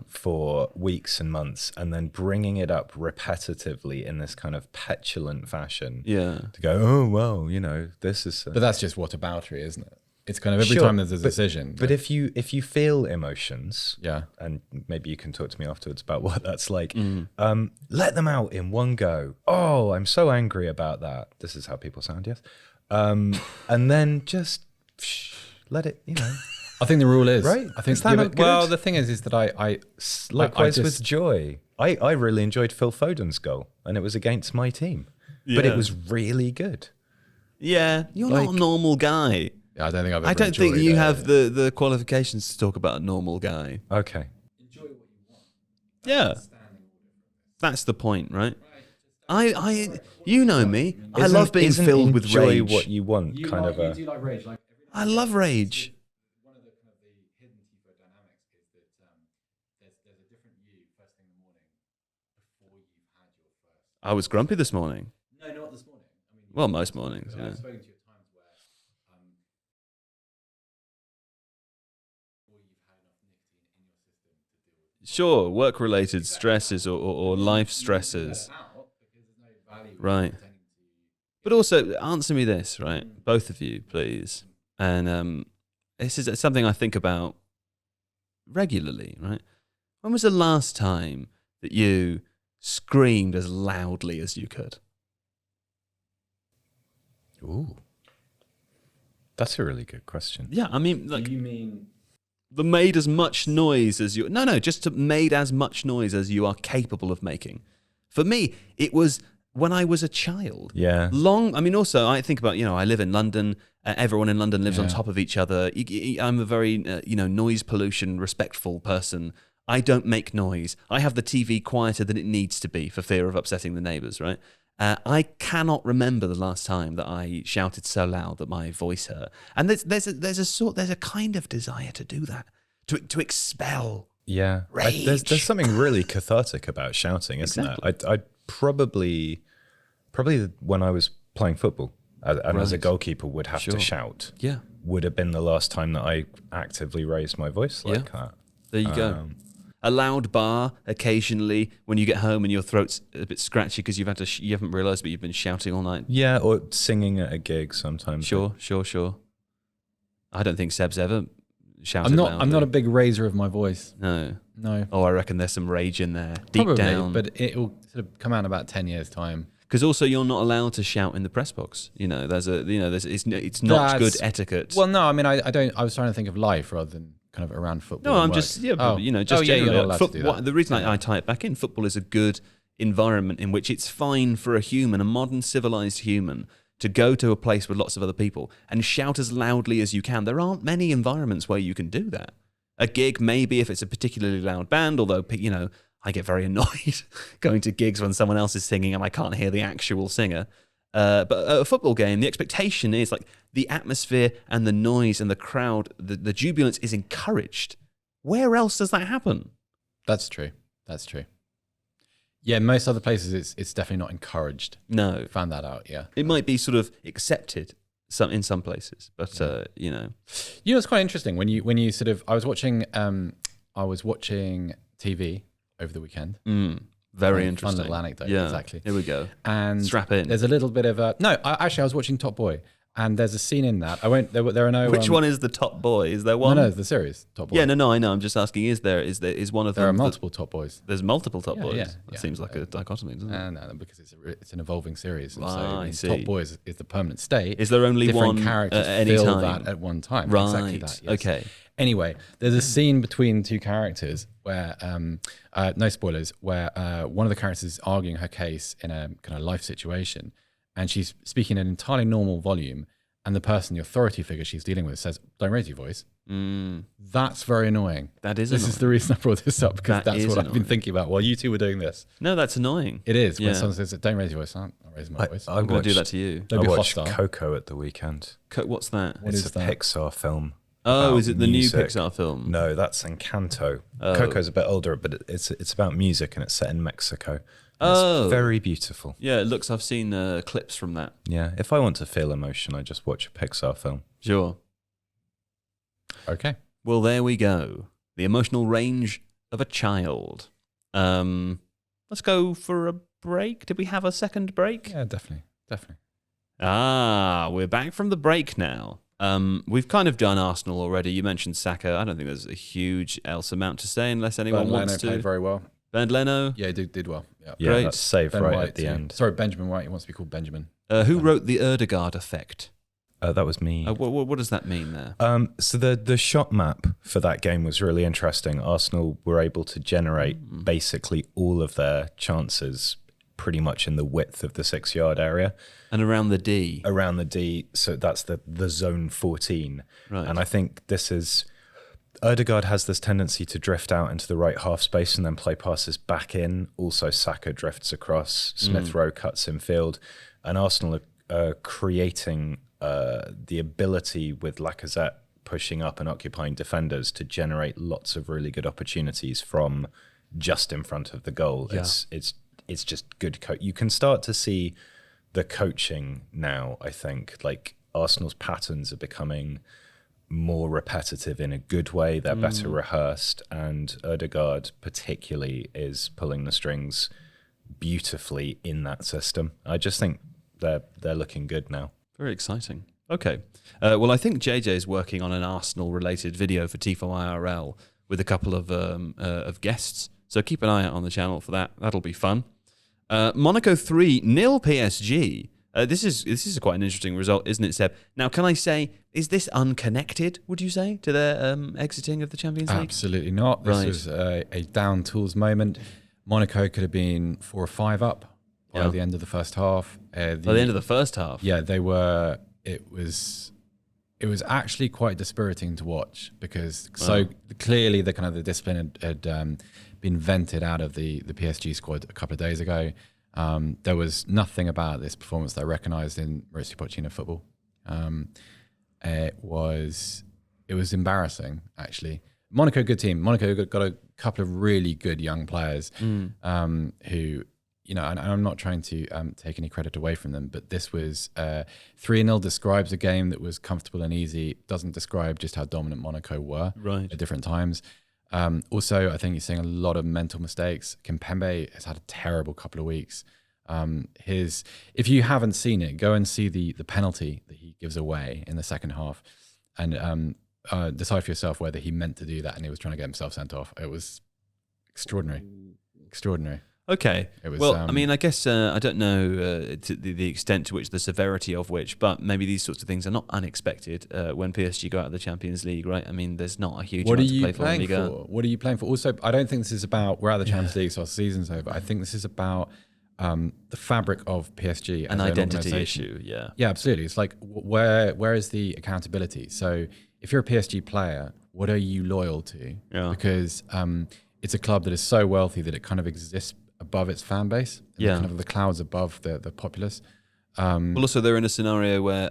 for weeks and months and then bringing it up repetitively in this kind of petulant fashion. Yeah. To go, oh, well, you know, this is... But that's just whataboutery, isn't it? It's kind of every time there's a decision. But if you feel emotions, yeah, and maybe you can talk to me afterwards about what that's like, let them out in one go. Oh, I'm so angry about that. This is how people sound, yes. And then just let it, you know. I think the rule is right. I think is that not good? Well, the thing is that I likewise with joy. I really enjoyed Phil Foden's goal, and it was against my team, but it was really good. Yeah, you're not a normal guy. I don't think I've ever I don't think you have the qualifications to talk about a normal guy. Okay. Enjoy what you want. Yeah. That's the point, right? I you know me. I love being filled with rage. Enjoy what you want, You kind of a... You do like rage. Like I love rage. One of the kind of the hidden Tifo dynamics is that there's a different you first thing in the morning before you've had your first. I was grumpy this morning. No, not this morning. I mean, Well, most mornings, yeah. I've spoken to you at times where you've had enough nicotine in your system to deal with. Sure, work-related stresses or life stresses. Right. But also, answer me this, right? Both of you, please. And this is something I think about regularly, right? When was the last time that you screamed as loudly as you could? Ooh. That's a really good question. Yeah, I mean, like, You mean made as much noise as you... No, just made as much noise as you are capable of making. For me, it was... when I was a child. Yeah. I mean, also, I think about, I live in London. Everyone in London lives on top of each other. I'm a very, noise pollution respectful person. I don't make noise. I have the TV quieter than it needs to be for fear of upsetting the neighbours, right? I cannot remember the last time that I shouted so loud that my voice hurt. And there's a kind of desire to do that, to expel rage. There's something really cathartic about shouting, isn't Exactly. there? I probably when I was playing football and as a goalkeeper would have to shout. Yeah. Would have been the last time that I actively raised my voice like that. There you go. A loud bar occasionally when you get home and your throat's a bit scratchy because you haven't realised, but you've been shouting all night. Yeah, or singing at a gig sometimes. Sure. I don't think Seb's ever shouted loudly. I'm not a big raiser of my voice. No. No. I reckon there's some rage in there, deep Probably, down. but it will sort of come out in about 10 years' time. Because also you're not allowed to shout in the press box. It's not good etiquette. Well, no, I mean, I don't. I was trying to think of life rather than kind of around football. No, I'm and just work. just you're generally. not allowed to do that. The reason I tie it back in, football is a good environment in which it's fine for a modern civilized human, to go to a place with lots of other people and shout as loudly as you can. There aren't many environments where you can do that. A gig, maybe if it's a particularly loud band, although, I get very annoyed going to gigs when someone else is singing and I can't hear the actual singer. But at a football game, the expectation is like the atmosphere and the noise and the crowd, the jubilance is encouraged. Where else does that happen? That's true. Yeah, most other places it's definitely not encouraged. No. Found that out, yeah. It might be sort of accepted in some places, but You know, it's quite interesting when you sort of I was watching TV over the weekend, Very Fun interesting. little anecdote, Yeah, exactly. Here we go. And Strap in. there's a little bit of a I was watching Top Boy, and there's a scene in that. I won't. There are no. Which one is the top boy? Is there one? No, the series Top Boy. Yeah, no, I know. I'm just asking. Is one of them? There are multiple Top Boys. There's multiple top Yeah, boys. yeah, That yeah. seems like a dichotomy, doesn't it? No, because it's an evolving series. And I see. Top Boy is the permanent state. Is there only Different one characters at any fill time? that at one time? Right. Exactly that. Yes. Okay. Anyway, there's a scene between two characters where, no spoilers, where one of the characters is arguing her case in a kind of life situation, and she's speaking in an entirely normal volume, and the person, the authority figure she's dealing with, says, "Don't raise your voice." That's very annoying. That is This annoying. is the reason I brought this up, because That that's is what I've been annoying. thinking about while you two were doing this. No, that's annoying. It is. When Yeah. someone says, "Don't raise your voice," I'm not raising my voice. I'm going to do that to you. Don't I be watched hostile. Coco at the weekend. What's that? What It's is a that? Pixar film. Oh, about is it the music. new Pixar film? No, that's Encanto. Oh. Coco's a bit older, but it's about music and it's set in Mexico. Oh. It's very beautiful. Yeah, it looks. I've seen clips from that. Yeah, if I want to feel emotion, I just watch a Pixar film. Sure. Okay. Well, there we go. The emotional range of a child. Let's go for a break. Did we have a second break? Yeah, definitely. We're back from the break now. We've kind of done Arsenal already. You mentioned Saka. I don't think there's a huge else amount to say unless anyone Ben wants Leno to. played very well. Bernd Leno. Yeah, he did well. Yeah. Yeah, Great. that's saved Ben right White at the too. end. Sorry, Benjamin White. He wants to be called Benjamin. Who wrote the Odegard effect? That was me. What does that mean there? So the shot map for that game was really interesting. Arsenal were able to generate basically all of their chances pretty much in the width of the 6-yard area. And around the D. Around the D, so that's the zone 14. Right. And I think this is... Odegard has this tendency to drift out into the right half space and then play passes back in. Also, Saka drifts across. Smith Rowe cuts in field. And Arsenal are creating the ability with Lacazette pushing up and occupying defenders to generate lots of really good opportunities from just in front of the goal. Yeah. It's just good you can start to see the coaching now, I think. Like, Arsenal's patterns are becoming more repetitive in a good way. They're better rehearsed, and Odegard particularly is pulling the strings beautifully in that system. I just think they're looking good now. Very exciting. Okay. Well, I think JJ is working on an Arsenal-related video for Tifo IRL with a couple of guests. So keep an eye out on the channel for that. That'll be fun. Monaco 3-0 PSG. This is quite an interesting result, isn't it, Seb? Now, can I say, is this unconnected, would you say, to their exiting of the Champions League? Absolutely not. This Right. was a down tools moment. Monaco could have been 4 or 5 up by Yeah. the end of the first half. By the end of the first half? Yeah, they were. It was actually quite dispiriting to watch, because so clearly the kind of the discipline had been vented out of the PSG squad a couple of days ago. There was nothing about this performance that I recognised in Mauricio Pochettino football. It was embarrassing, actually. Monaco, good team. Monaco got a couple of really good young players who, you know, and I'm not trying to take any credit away from them, but this was 3-0 describes a game that was comfortable and easy. It doesn't describe just how dominant Monaco were at different times. Also, I think you're seeing a lot of mental mistakes. Kimpembe has had a terrible couple of weeks. If you haven't seen it, go and see the penalty that he gives away in the second half, and decide for yourself whether he meant to do that and he was trying to get himself sent off. It was extraordinary. Okay. It was, well, I mean, I guess I don't know to the extent to which, the severity of which, but maybe these sorts of things are not unexpected when PSG go out of the Champions League, right? I mean, there's not a huge What are amount to you play for in playing Liga. for? What are you playing for? Also, I don't think this is about we're out of the Champions League, so our season's over. I think this is about the fabric of PSG as An identity organisation. issue, yeah. Yeah, absolutely. It's like where is the accountability? So if you're a PSG player, what are you loyal to? Yeah. Because it's a club that is so wealthy that it kind of exists above its fan base. And Yeah. kind of the clouds above the populace. Well, also, they're in a scenario where,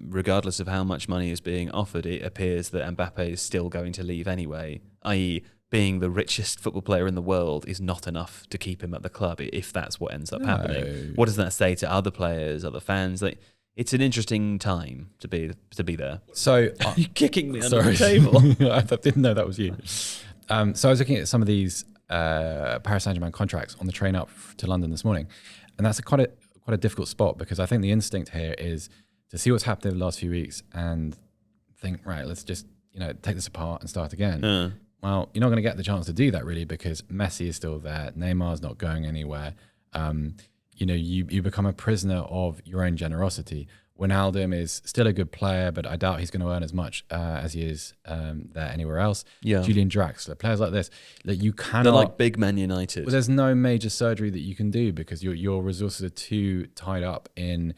regardless of how much money is being offered, it appears that Mbappe is still going to leave anyway, i.e., being the richest football player in the world is not enough to keep him at the club if that's what ends up happening. What does that say to other players, other fans? Like, it's an interesting time to be there. So You're kicking me under sorry. the table. I didn't know that was you. So I was looking at some of these Paris Saint-Germain contracts on the train up to London this morning. And that's quite a difficult spot, because I think the instinct here is to see what's happened in the last few weeks and think, right, let's just, take this apart and start again. Well, you're not going to get the chance to do that really, because Messi is still there. Neymar's not going anywhere. You become a prisoner of your own generosity. Wijnaldum is still a good player, but I doubt he's going to earn as much as he is there anywhere else. Yeah. Julian Draxler, players like this, that you cannot. They're like big Man United. Well, there's no major surgery that you can do, because your resources are too tied up in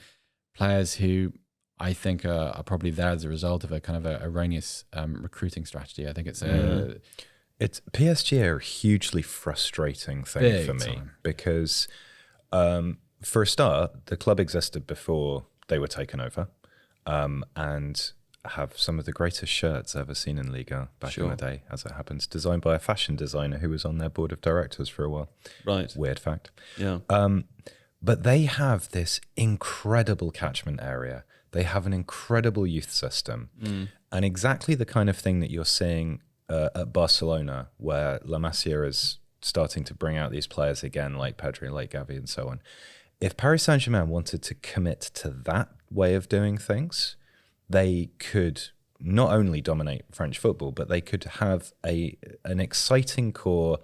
players who I think are probably there as a result of a kind of a erroneous recruiting strategy. I think it's PSG are a hugely frustrating thing Big for me time. because, for a start, the club existed before they were taken over, and have some of the greatest shirts ever seen in Liga back in the day, as it happens, designed by a fashion designer who was on their board of directors for a while. Right. Weird fact. Yeah. But they have this incredible catchment area. They have an incredible youth system, and exactly the kind of thing that you're seeing at Barcelona, where La Masia is starting to bring out these players again, like Pedri, like Gavi, and so on. If Paris Saint-Germain wanted to commit to that way of doing things, they could not only dominate French football, but they could have an exciting core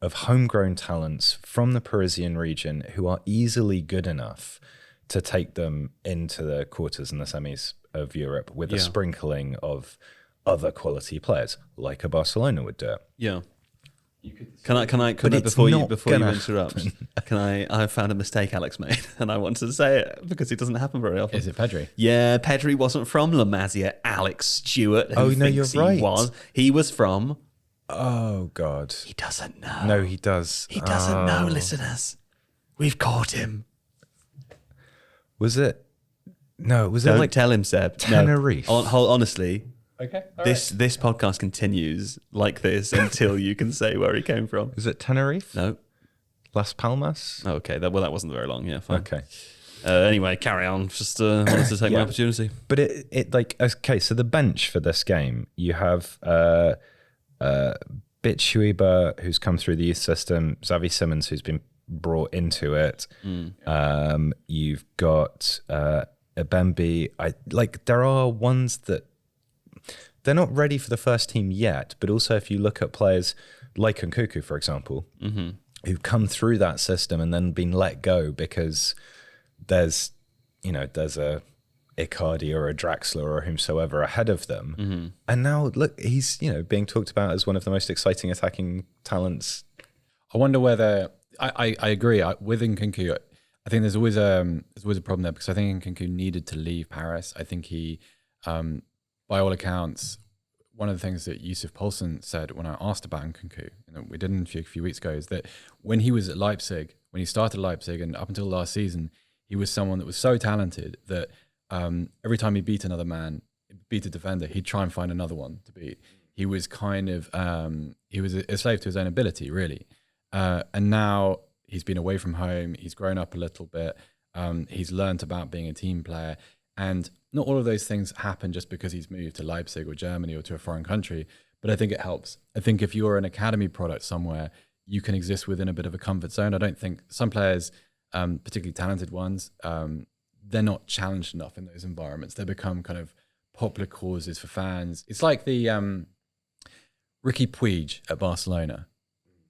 of homegrown talents from the Parisian region who are easily good enough to take them into the quarters and the semis of Europe with a sprinkling of other quality players, like a Barcelona would do it. Yeah. Can I before you interrupt? I found a mistake Alex made, and I wanted to say it because it doesn't happen very often. Is it Pedri? Yeah, Pedri wasn't from La Masia. Alex Stewart. Oh no, you're right. He was from. Oh God. He doesn't know. No, he does. He doesn't know, listeners. We've caught him. Was it? No, was Don't it like tell him, Seb. Tenerife? No. Honestly, Okay. this podcast continues like this until you can say where he came from. Was it Tenerife? No. Las Palmas? Oh, okay. That wasn't very long. Yeah, fine. Okay. Anyway, carry on. Just wanted to take my opportunity. But it like, okay, so the bench for this game, you have Bitshuiba, who's come through the youth system, Xavi Simons, who's been brought into it. You've got Ebembe. There are ones that they're not ready for the first team yet, but also if you look at players like Nkunku, for example, who've come through that system and then been let go because there's a Icardi or a Draxler or whomsoever ahead of them. And now look, he's, being talked about as one of the most exciting attacking talents. I wonder whether I agree with Nkunku. I think there's always a problem there, because I think Nkunku needed to leave Paris. I think he, by all accounts, one of the things that Yusuf Poulsen said when I asked about Nkunku, we did an interview a few weeks ago, is that when he was at Leipzig, when he started Leipzig and up until last season, he was someone that was so talented that every time he beat another man, beat a defender, he'd try and find another one to beat. He was kind of, he was a slave to his own ability, really. And now he's been away from home, he's grown up a little bit, he's learned about being a team player. And not all of those things happen just because he's moved to Leipzig or Germany or to a foreign country, but I think it helps. I think if you're an academy product somewhere, you can exist within a bit of a comfort zone. I don't think some players, particularly talented ones, they're not challenged enough in those environments. They become kind of popular causes for fans. It's like the Ricky Puig at Barcelona.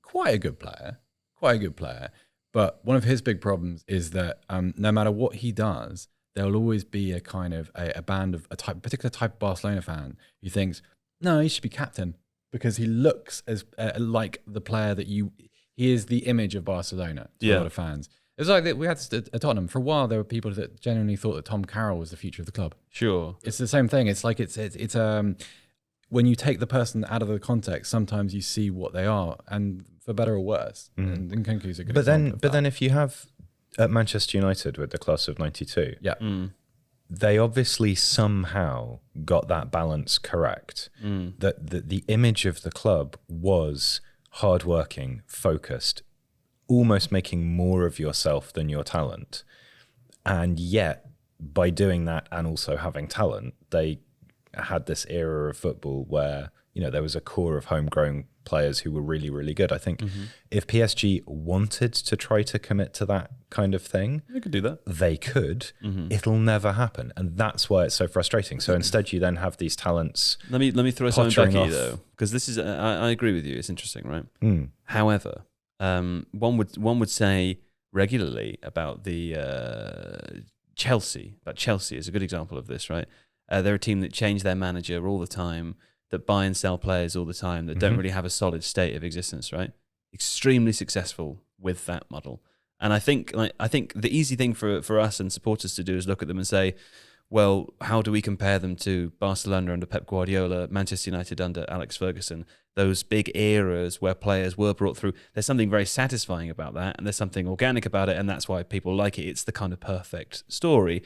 Quite a good player. But one of his big problems is that no matter what he does, there will always be a kind of a band of particular type of Barcelona fan who thinks, no, he should be captain because he looks as like the player that he is the image of Barcelona to a lot of fans. It's like that we had at Tottenham for a while. There were people that genuinely thought that Tom Carroll was the future of the club. Sure, it's the same thing. It's like it's when you take the person out of the context, sometimes you see what they are, and for better or worse. And Nkunku's a good example. But then if you have at Manchester United with the class of '92, they obviously somehow got that balance correct. That the image of the club was hardworking, focused, almost making more of yourself than your talent. And yet, by doing that and also having talent, they had this era of football where, there was a core of homegrown players who were really, really good. I think if PSG wanted to try to commit to that kind of thing, they could do that. They could. It'll never happen, and that's why it's so frustrating. So instead, you then have these talents. Let me throw something back at you off. though, because this is I agree with you. It's interesting, right? However, one would say regularly about the Chelsea. But Chelsea is a good example of this, right? They're a team that change their manager all the time, that buy and sell players all the time, that don't really have a solid state of existence, right? Extremely successful with that model. And I think the easy thing for us and supporters to do is look at them and say, well, how do we compare them to Barcelona under Pep Guardiola, Manchester United under Alex Ferguson, those big eras where players were brought through? There's something very satisfying about that, and there's something organic about it, and that's why people like it. It's the kind of perfect story.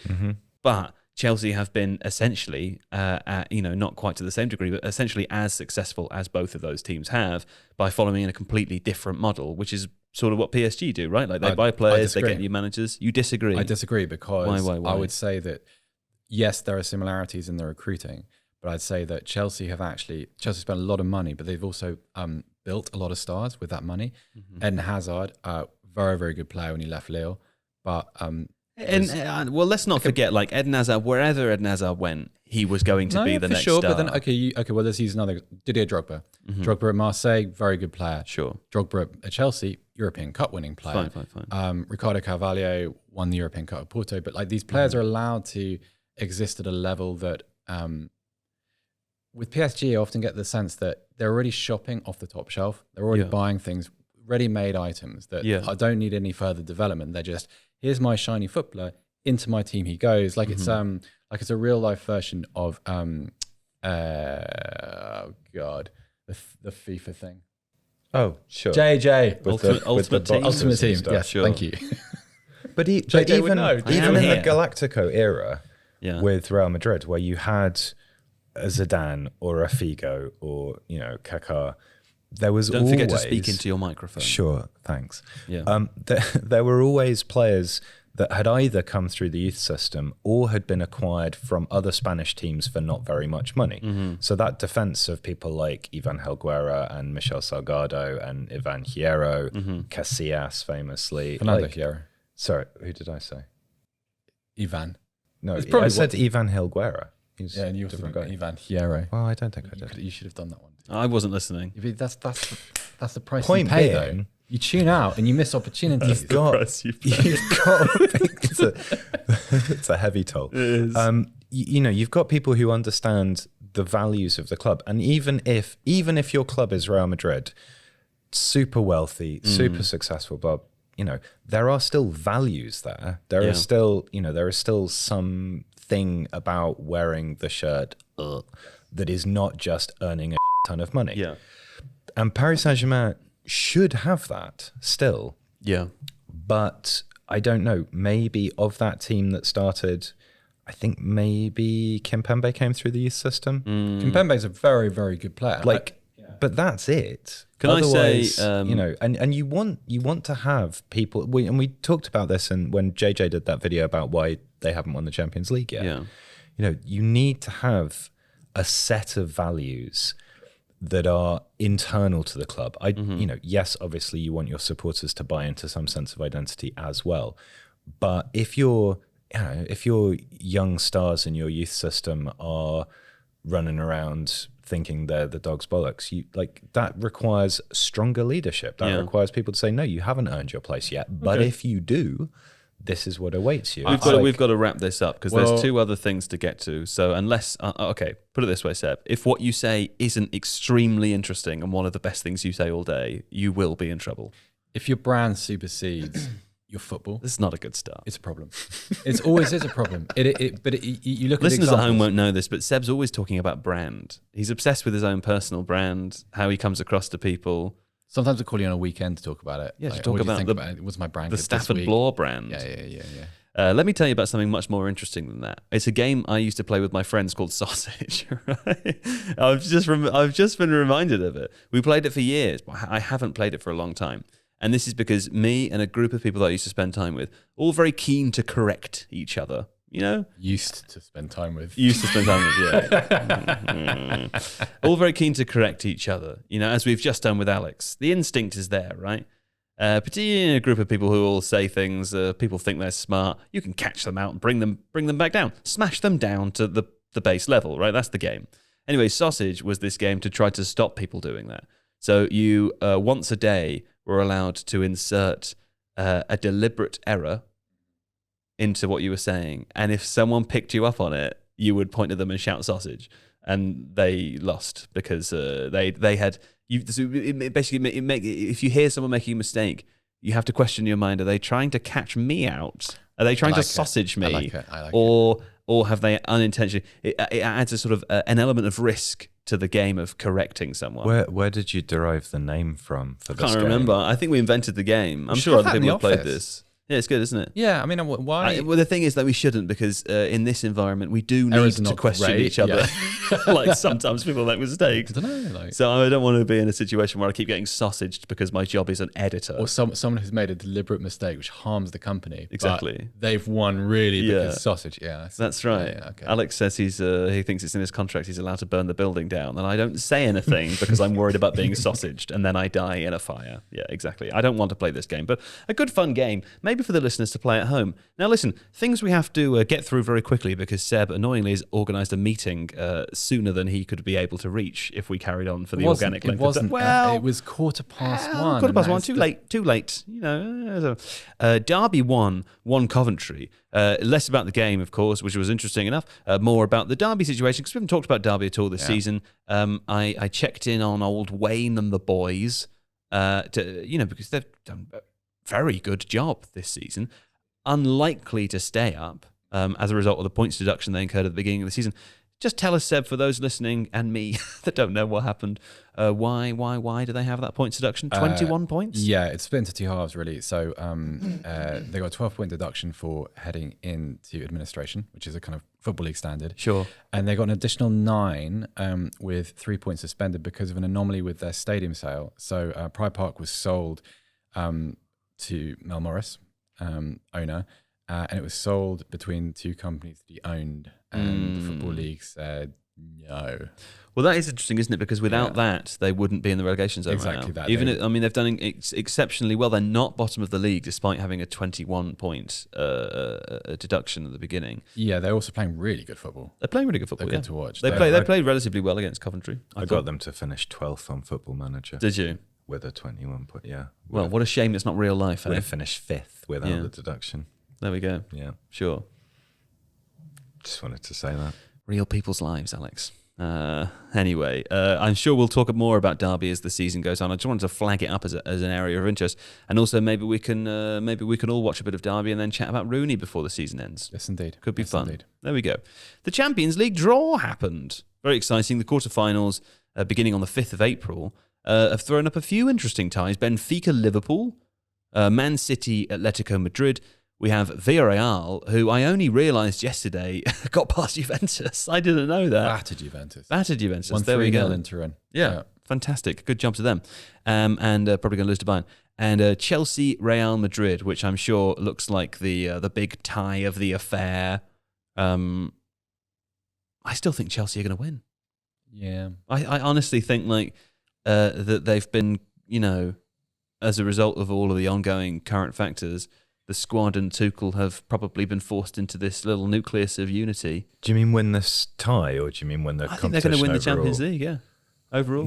But Chelsea have been essentially, not quite to the same degree, but essentially as successful as both of those teams have by following in a completely different model, which is sort of what PSG do, right? Like they buy players, they get new managers. You disagree? I disagree because Why? I would say that, yes, there are similarities in the recruiting, but I'd say that Chelsea spent a lot of money, but they've also built a lot of stars with that money. Eden Hazard, very, very good player when he left Lille, but... well, let's not forget, like Eden Hazard, wherever Eden Hazard went, he was going to be the next star. But then, well, let's use another. Didier Drogba. Drogba at Marseille, very good player. Sure. Drogba at Chelsea, European Cup winning player. Fine. Ricardo Carvalho won the European Cup at Porto. But like these players are allowed to exist at a level that, with PSG, I often get the sense that they're already shopping off the top shelf. They're already buying things, ready-made items that I don't need any further development. They're just, here's my shiny footballer, into my team he goes. Like it's a real life version of the FIFA thing. Oh, sure. JJ. Ultimate Team. Ultimate Team. Stuff. Yes, Sure. Thank you. But even in the Galactico era with Real Madrid, where you had a Zidane or a Figo or Kaká, there was Don't forget to speak into your microphone. Sure, thanks. Yeah. There were always players that had either come through the youth system or had been acquired from other Spanish teams for not very much money. So that defense of people like Ivan Helguera and Michel Salgado and Ivan Hierro, Casillas famously. Fernando Hierro. Sorry, who did I say? Ivan. No, I said Ivan Helguera. And you also got Ivan Hierro. Well, I don't think I did. You should have done that one. I wasn't listening. That's the price Point you pay, being, though. You tune out and you miss opportunities. You've got it's a heavy toll. It is. You've got people who understand the values of the club, and even if your club is Real Madrid, super wealthy, super successful, but there are still values there. There is still something about wearing the shirt that is not just earning a ton of money. Yeah. And Paris Saint-Germain should have that still. Yeah. But I don't know, maybe of that team that started, I think maybe Kimpembe came through the youth system. Kimpembe's a very, very good player. But that's it. Can Otherwise, I say, and you want to have people, and we talked about this and when JJ did that video about why they haven't won the Champions League yet. Yeah. You need to have a set of values that are internal to the club. Yes, obviously you want your supporters to buy into some sense of identity as well. But if your young stars in your youth system are running around thinking they're the dog's bollocks, that requires stronger leadership. That requires people to say, no, you haven't earned your place yet. But if you do, this is what awaits you. We've got to wrap this up because there's two other things to get to. So unless, put it this way, Seb, if what you say isn't extremely interesting and one of the best things you say all day, you will be in trouble. If your brand supersedes your football, this is not a good start. It's a problem. It always is a problem. You look at listeners examples. at home won't know this, but Seb's always talking about brand. He's obsessed with his own personal brand, how he comes across to people. Sometimes I call you on a weekend to talk about it. Yeah, to talk about what's my brand? The Stafford Bloor brand. Yeah. Let me tell you about something much more interesting than that. It's a game I used to play with my friends called Sausage. Right? I've just been reminded of it. We played it for years, but I haven't played it for a long time. And this is because me and a group of people that I used to spend time with, all very keen to correct each other. Used to spend time with. Yeah. All very keen to correct each other, as we've just done with Alex. The instinct is there, right? Particularly in a group of people who all say things, people think they're smart, you can catch them out and bring them back down. Smash them down to the base level, right? That's the game. Anyway, Sausage was this game to try to stop people doing that. So you, once a day, were allowed to insert a deliberate error into what you were saying. And if someone picked you up on it, you would point at them and shout sausage. And they lost because they had... if you hear someone making a mistake, you have to question your mind. Are they trying to catch me out? Are they trying to sausage me? I like it. Or have they unintentionally... It adds a sort of an element of risk to the game of correcting someone. Where did you derive the name from for this game? Can't remember. I think we invented the game. I'm sure other people have played this. Yeah, it's good, isn't it? Yeah, I mean, why? Well, the thing is that we shouldn't, because in this environment, we do need to question each other. Yeah. Like, sometimes people make mistakes. I don't know. So I don't want to be in a situation where I keep getting sausaged because my job is an editor. Or someone who's made a deliberate mistake which harms the company. Exactly. But they've won really because sausage. Yeah, that's right. Yeah, okay. Alex says he thinks it's in his contract he's allowed to burn the building down, and I don't say anything because I'm worried about being sausaged, and then I die in a fire. Yeah, exactly. I don't want to play this game, but a good fun game, maybe for the listeners to play at home. Now listen, things we have to get through very quickly because Seb annoyingly has organised a meeting sooner than he could be able to reach if we carried on for the organic length. It wasn't. Well, it was 1:15. 1:15. Too late. Derby won Coventry. Less about the game, of course, which was interesting enough. More about the Derby situation, because we haven't talked about Derby at all this season. I checked in on old Wayne and the boys, because they've done a very good job this season. Unlikely to stay up as a result of the points deduction they incurred at the beginning of the season. Just tell us, Seb, for those listening and me that don't know what happened, why do they have that points deduction? 21 points? Yeah, it's split into two halves, really. So they got a 12-point deduction for heading into administration, which is a kind of Football League standard. Sure. And they got an additional 9 with 3 points suspended because of an anomaly with their stadium sale. So Pride Park was sold to Mel Morris, owner, and it was sold between two companies that he owned, and the Football League said no. Well, that is interesting, isn't it? Because without that, they wouldn't be in the relegation zone right now. Exactly that. They've done exceptionally well. They're not bottom of the league, despite having a 21-point deduction at the beginning. Yeah, they're also playing really good football. They're playing really good football. They're good to watch. They played relatively well against Coventry. I got them to finish 12th on Football Manager. Did you? With a 21 point, yeah. Well, what a shame it's not real life. Would have finished 5th without the deduction. There we go. Yeah. Sure. Just wanted to say that. Real people's lives, Alex. Anyway, I'm sure we'll talk more about Derby as the season goes on. I just wanted to flag it up as an area of interest, and also maybe we can all watch a bit of Derby and then chat about Rooney before the season ends. Yes, indeed. Could be fun. Indeed. There we go. The Champions League draw happened. Very exciting. The quarterfinals, beginning on the 5th of April, have thrown up a few interesting ties. Benfica, Liverpool, Man City, Atletico Madrid. We have Villarreal, who I only realised yesterday got past Juventus. I didn't know that. Battered Juventus. There we go. 1-3-0 in Turin. Yeah, fantastic. Good job to them. And probably going to lose to Bayern. And Chelsea, Real Madrid, which I'm sure looks like the big tie of the affair. I still think Chelsea are going to win. Yeah. I honestly think that they've been, as a result of all of the ongoing current factors, the squad and Tuchel have probably been forced into this little nucleus of unity. Do you mean win this tie, or do you mean win the competition? I think they're going to win the Champions League, yeah. Overall.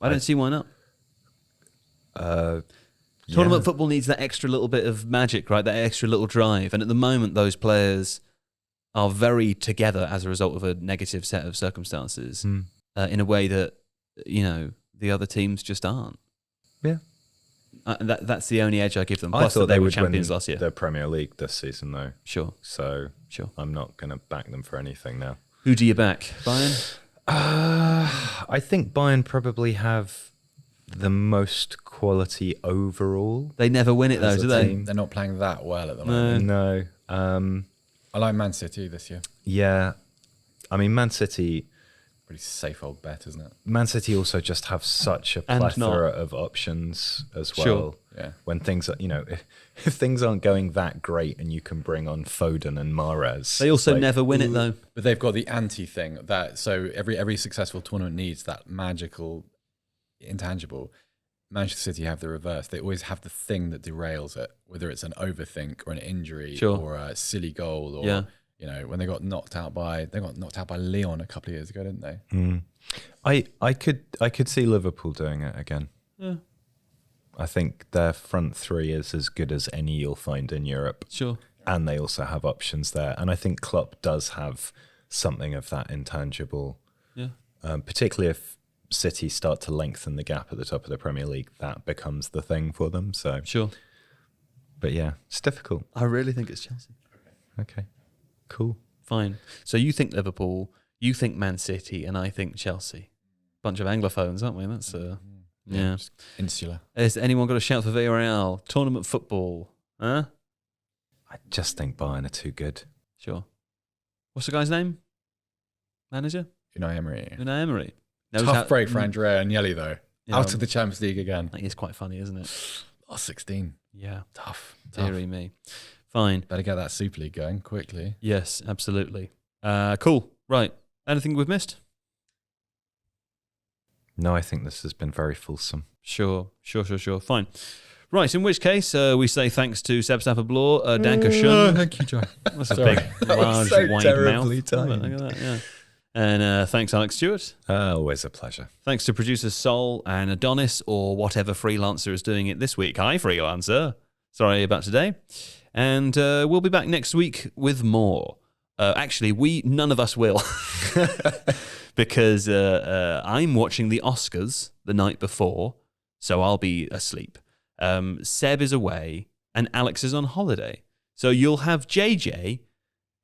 I don't see why not. Tournament football needs that extra little bit of magic, right? That extra little drive. And at the moment, those players are very together as a result of a negative set of circumstances in a way that, the other teams just aren't. Yeah. That's the only edge I give them. I Plus thought they were would champions win last year. The Premier League this season, though. Sure. So sure. I'm not going to back them for anything now. Who do you back? Bayern? I think Bayern probably have the most quality overall. They never win it, though, do they? They're not playing that well at the moment. No. I like Man City this year. Yeah. I mean, Man City, Pretty safe old bet, isn't it? Man City also just have such a And plethora of options as well. Sure. Yeah. When things are, if things aren't going that great and you can bring on Foden and Mahrez. They also like, never win it though. But they've got the anti thing that so every successful tournament needs that magical intangible. Manchester City have the reverse. They always have the thing that derails it, whether it's an overthink or an injury Sure. or a silly goal or Yeah. when they got knocked out by Lyon a couple of years ago, didn't they? I could see Liverpool doing it again. Yeah. I think their front three is as good as any you'll find in Europe. Sure. And they also have options there. And I think Klopp does have something of that intangible. Yeah. Particularly if City start to lengthen the gap at the top of the Premier League, that becomes the thing for them. So, Sure. but yeah, it's difficult. I really think it's Chelsea. Okay, cool. Fine. So you think Liverpool, you think Man City, and I think Chelsea. Bunch of Anglophones, aren't we? That's yeah. Just insular. Has anyone got a shout for Villarreal? Tournament football? Huh? I just think Bayern are too good. Sure. What's the guy's name? Manager? Unai Emery. Unai Emery. Knows Tough how- break for Andrea Agnelli though. Yeah. Out of the Champions League again. That is quite funny, isn't it? Oh, 16. Yeah. Tough. Deary me. Fine. Better get that Super League going quickly. Yes, absolutely. Cool. Right. Anything we've missed? No, I think this has been very fulsome. Sure. Fine. Right, in which case, we say thanks to Seb Stafford-Bloor, Danke schön. Thank you, Joe. That's a Sorry. big, That was large, so wide terribly mouth. timed. Look at that, yeah. And thanks, Alex Stewart. Always a pleasure. Thanks to producer Sol and Adonis, or whatever freelancer is doing it this week. Hi, freelancer. Sorry about today. And we'll be back next week with more. Actually, none of us will. Because I'm watching the Oscars the night before, so I'll be asleep. Seb is away, and Alex is on holiday. So you'll have JJ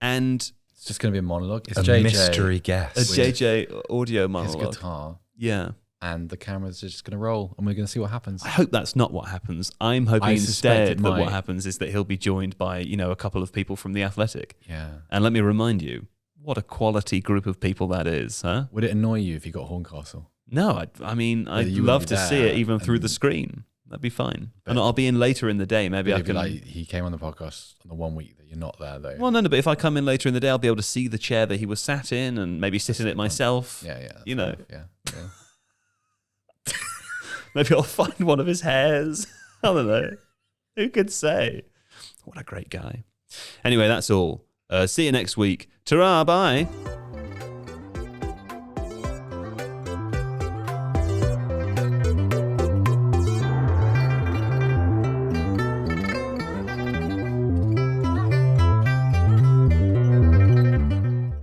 and It's just going to be a monologue. It's A JJ, mystery a guest. JJ audio his monologue. guitar, Yeah. and the cameras are just going to roll, and we're going to see what happens. I hope that's not what happens. I'm hoping I suspect instead it that what might. happens is that he'll be joined by, a couple of people from The Athletic. Yeah. And let me remind you, what a quality group of people that is, huh? Would it annoy you if you got Horncastle? No, I mean, I'd you love wouldn't to be see it there even through the and- screen. That'd be fine. But- And I'll be in later in the day. Maybe I It'd be can... like he came on the podcast on the 1 week that you're not there, though. Well, no, but if I come in later in the day, I'll be able to see the chair that he was sat in and maybe sit in it myself. Yeah. You know. Yeah. Maybe I'll find one of his hairs. I don't know. Who could say? What a great guy. Anyway, that's all. See you next week. Ta-ra, bye.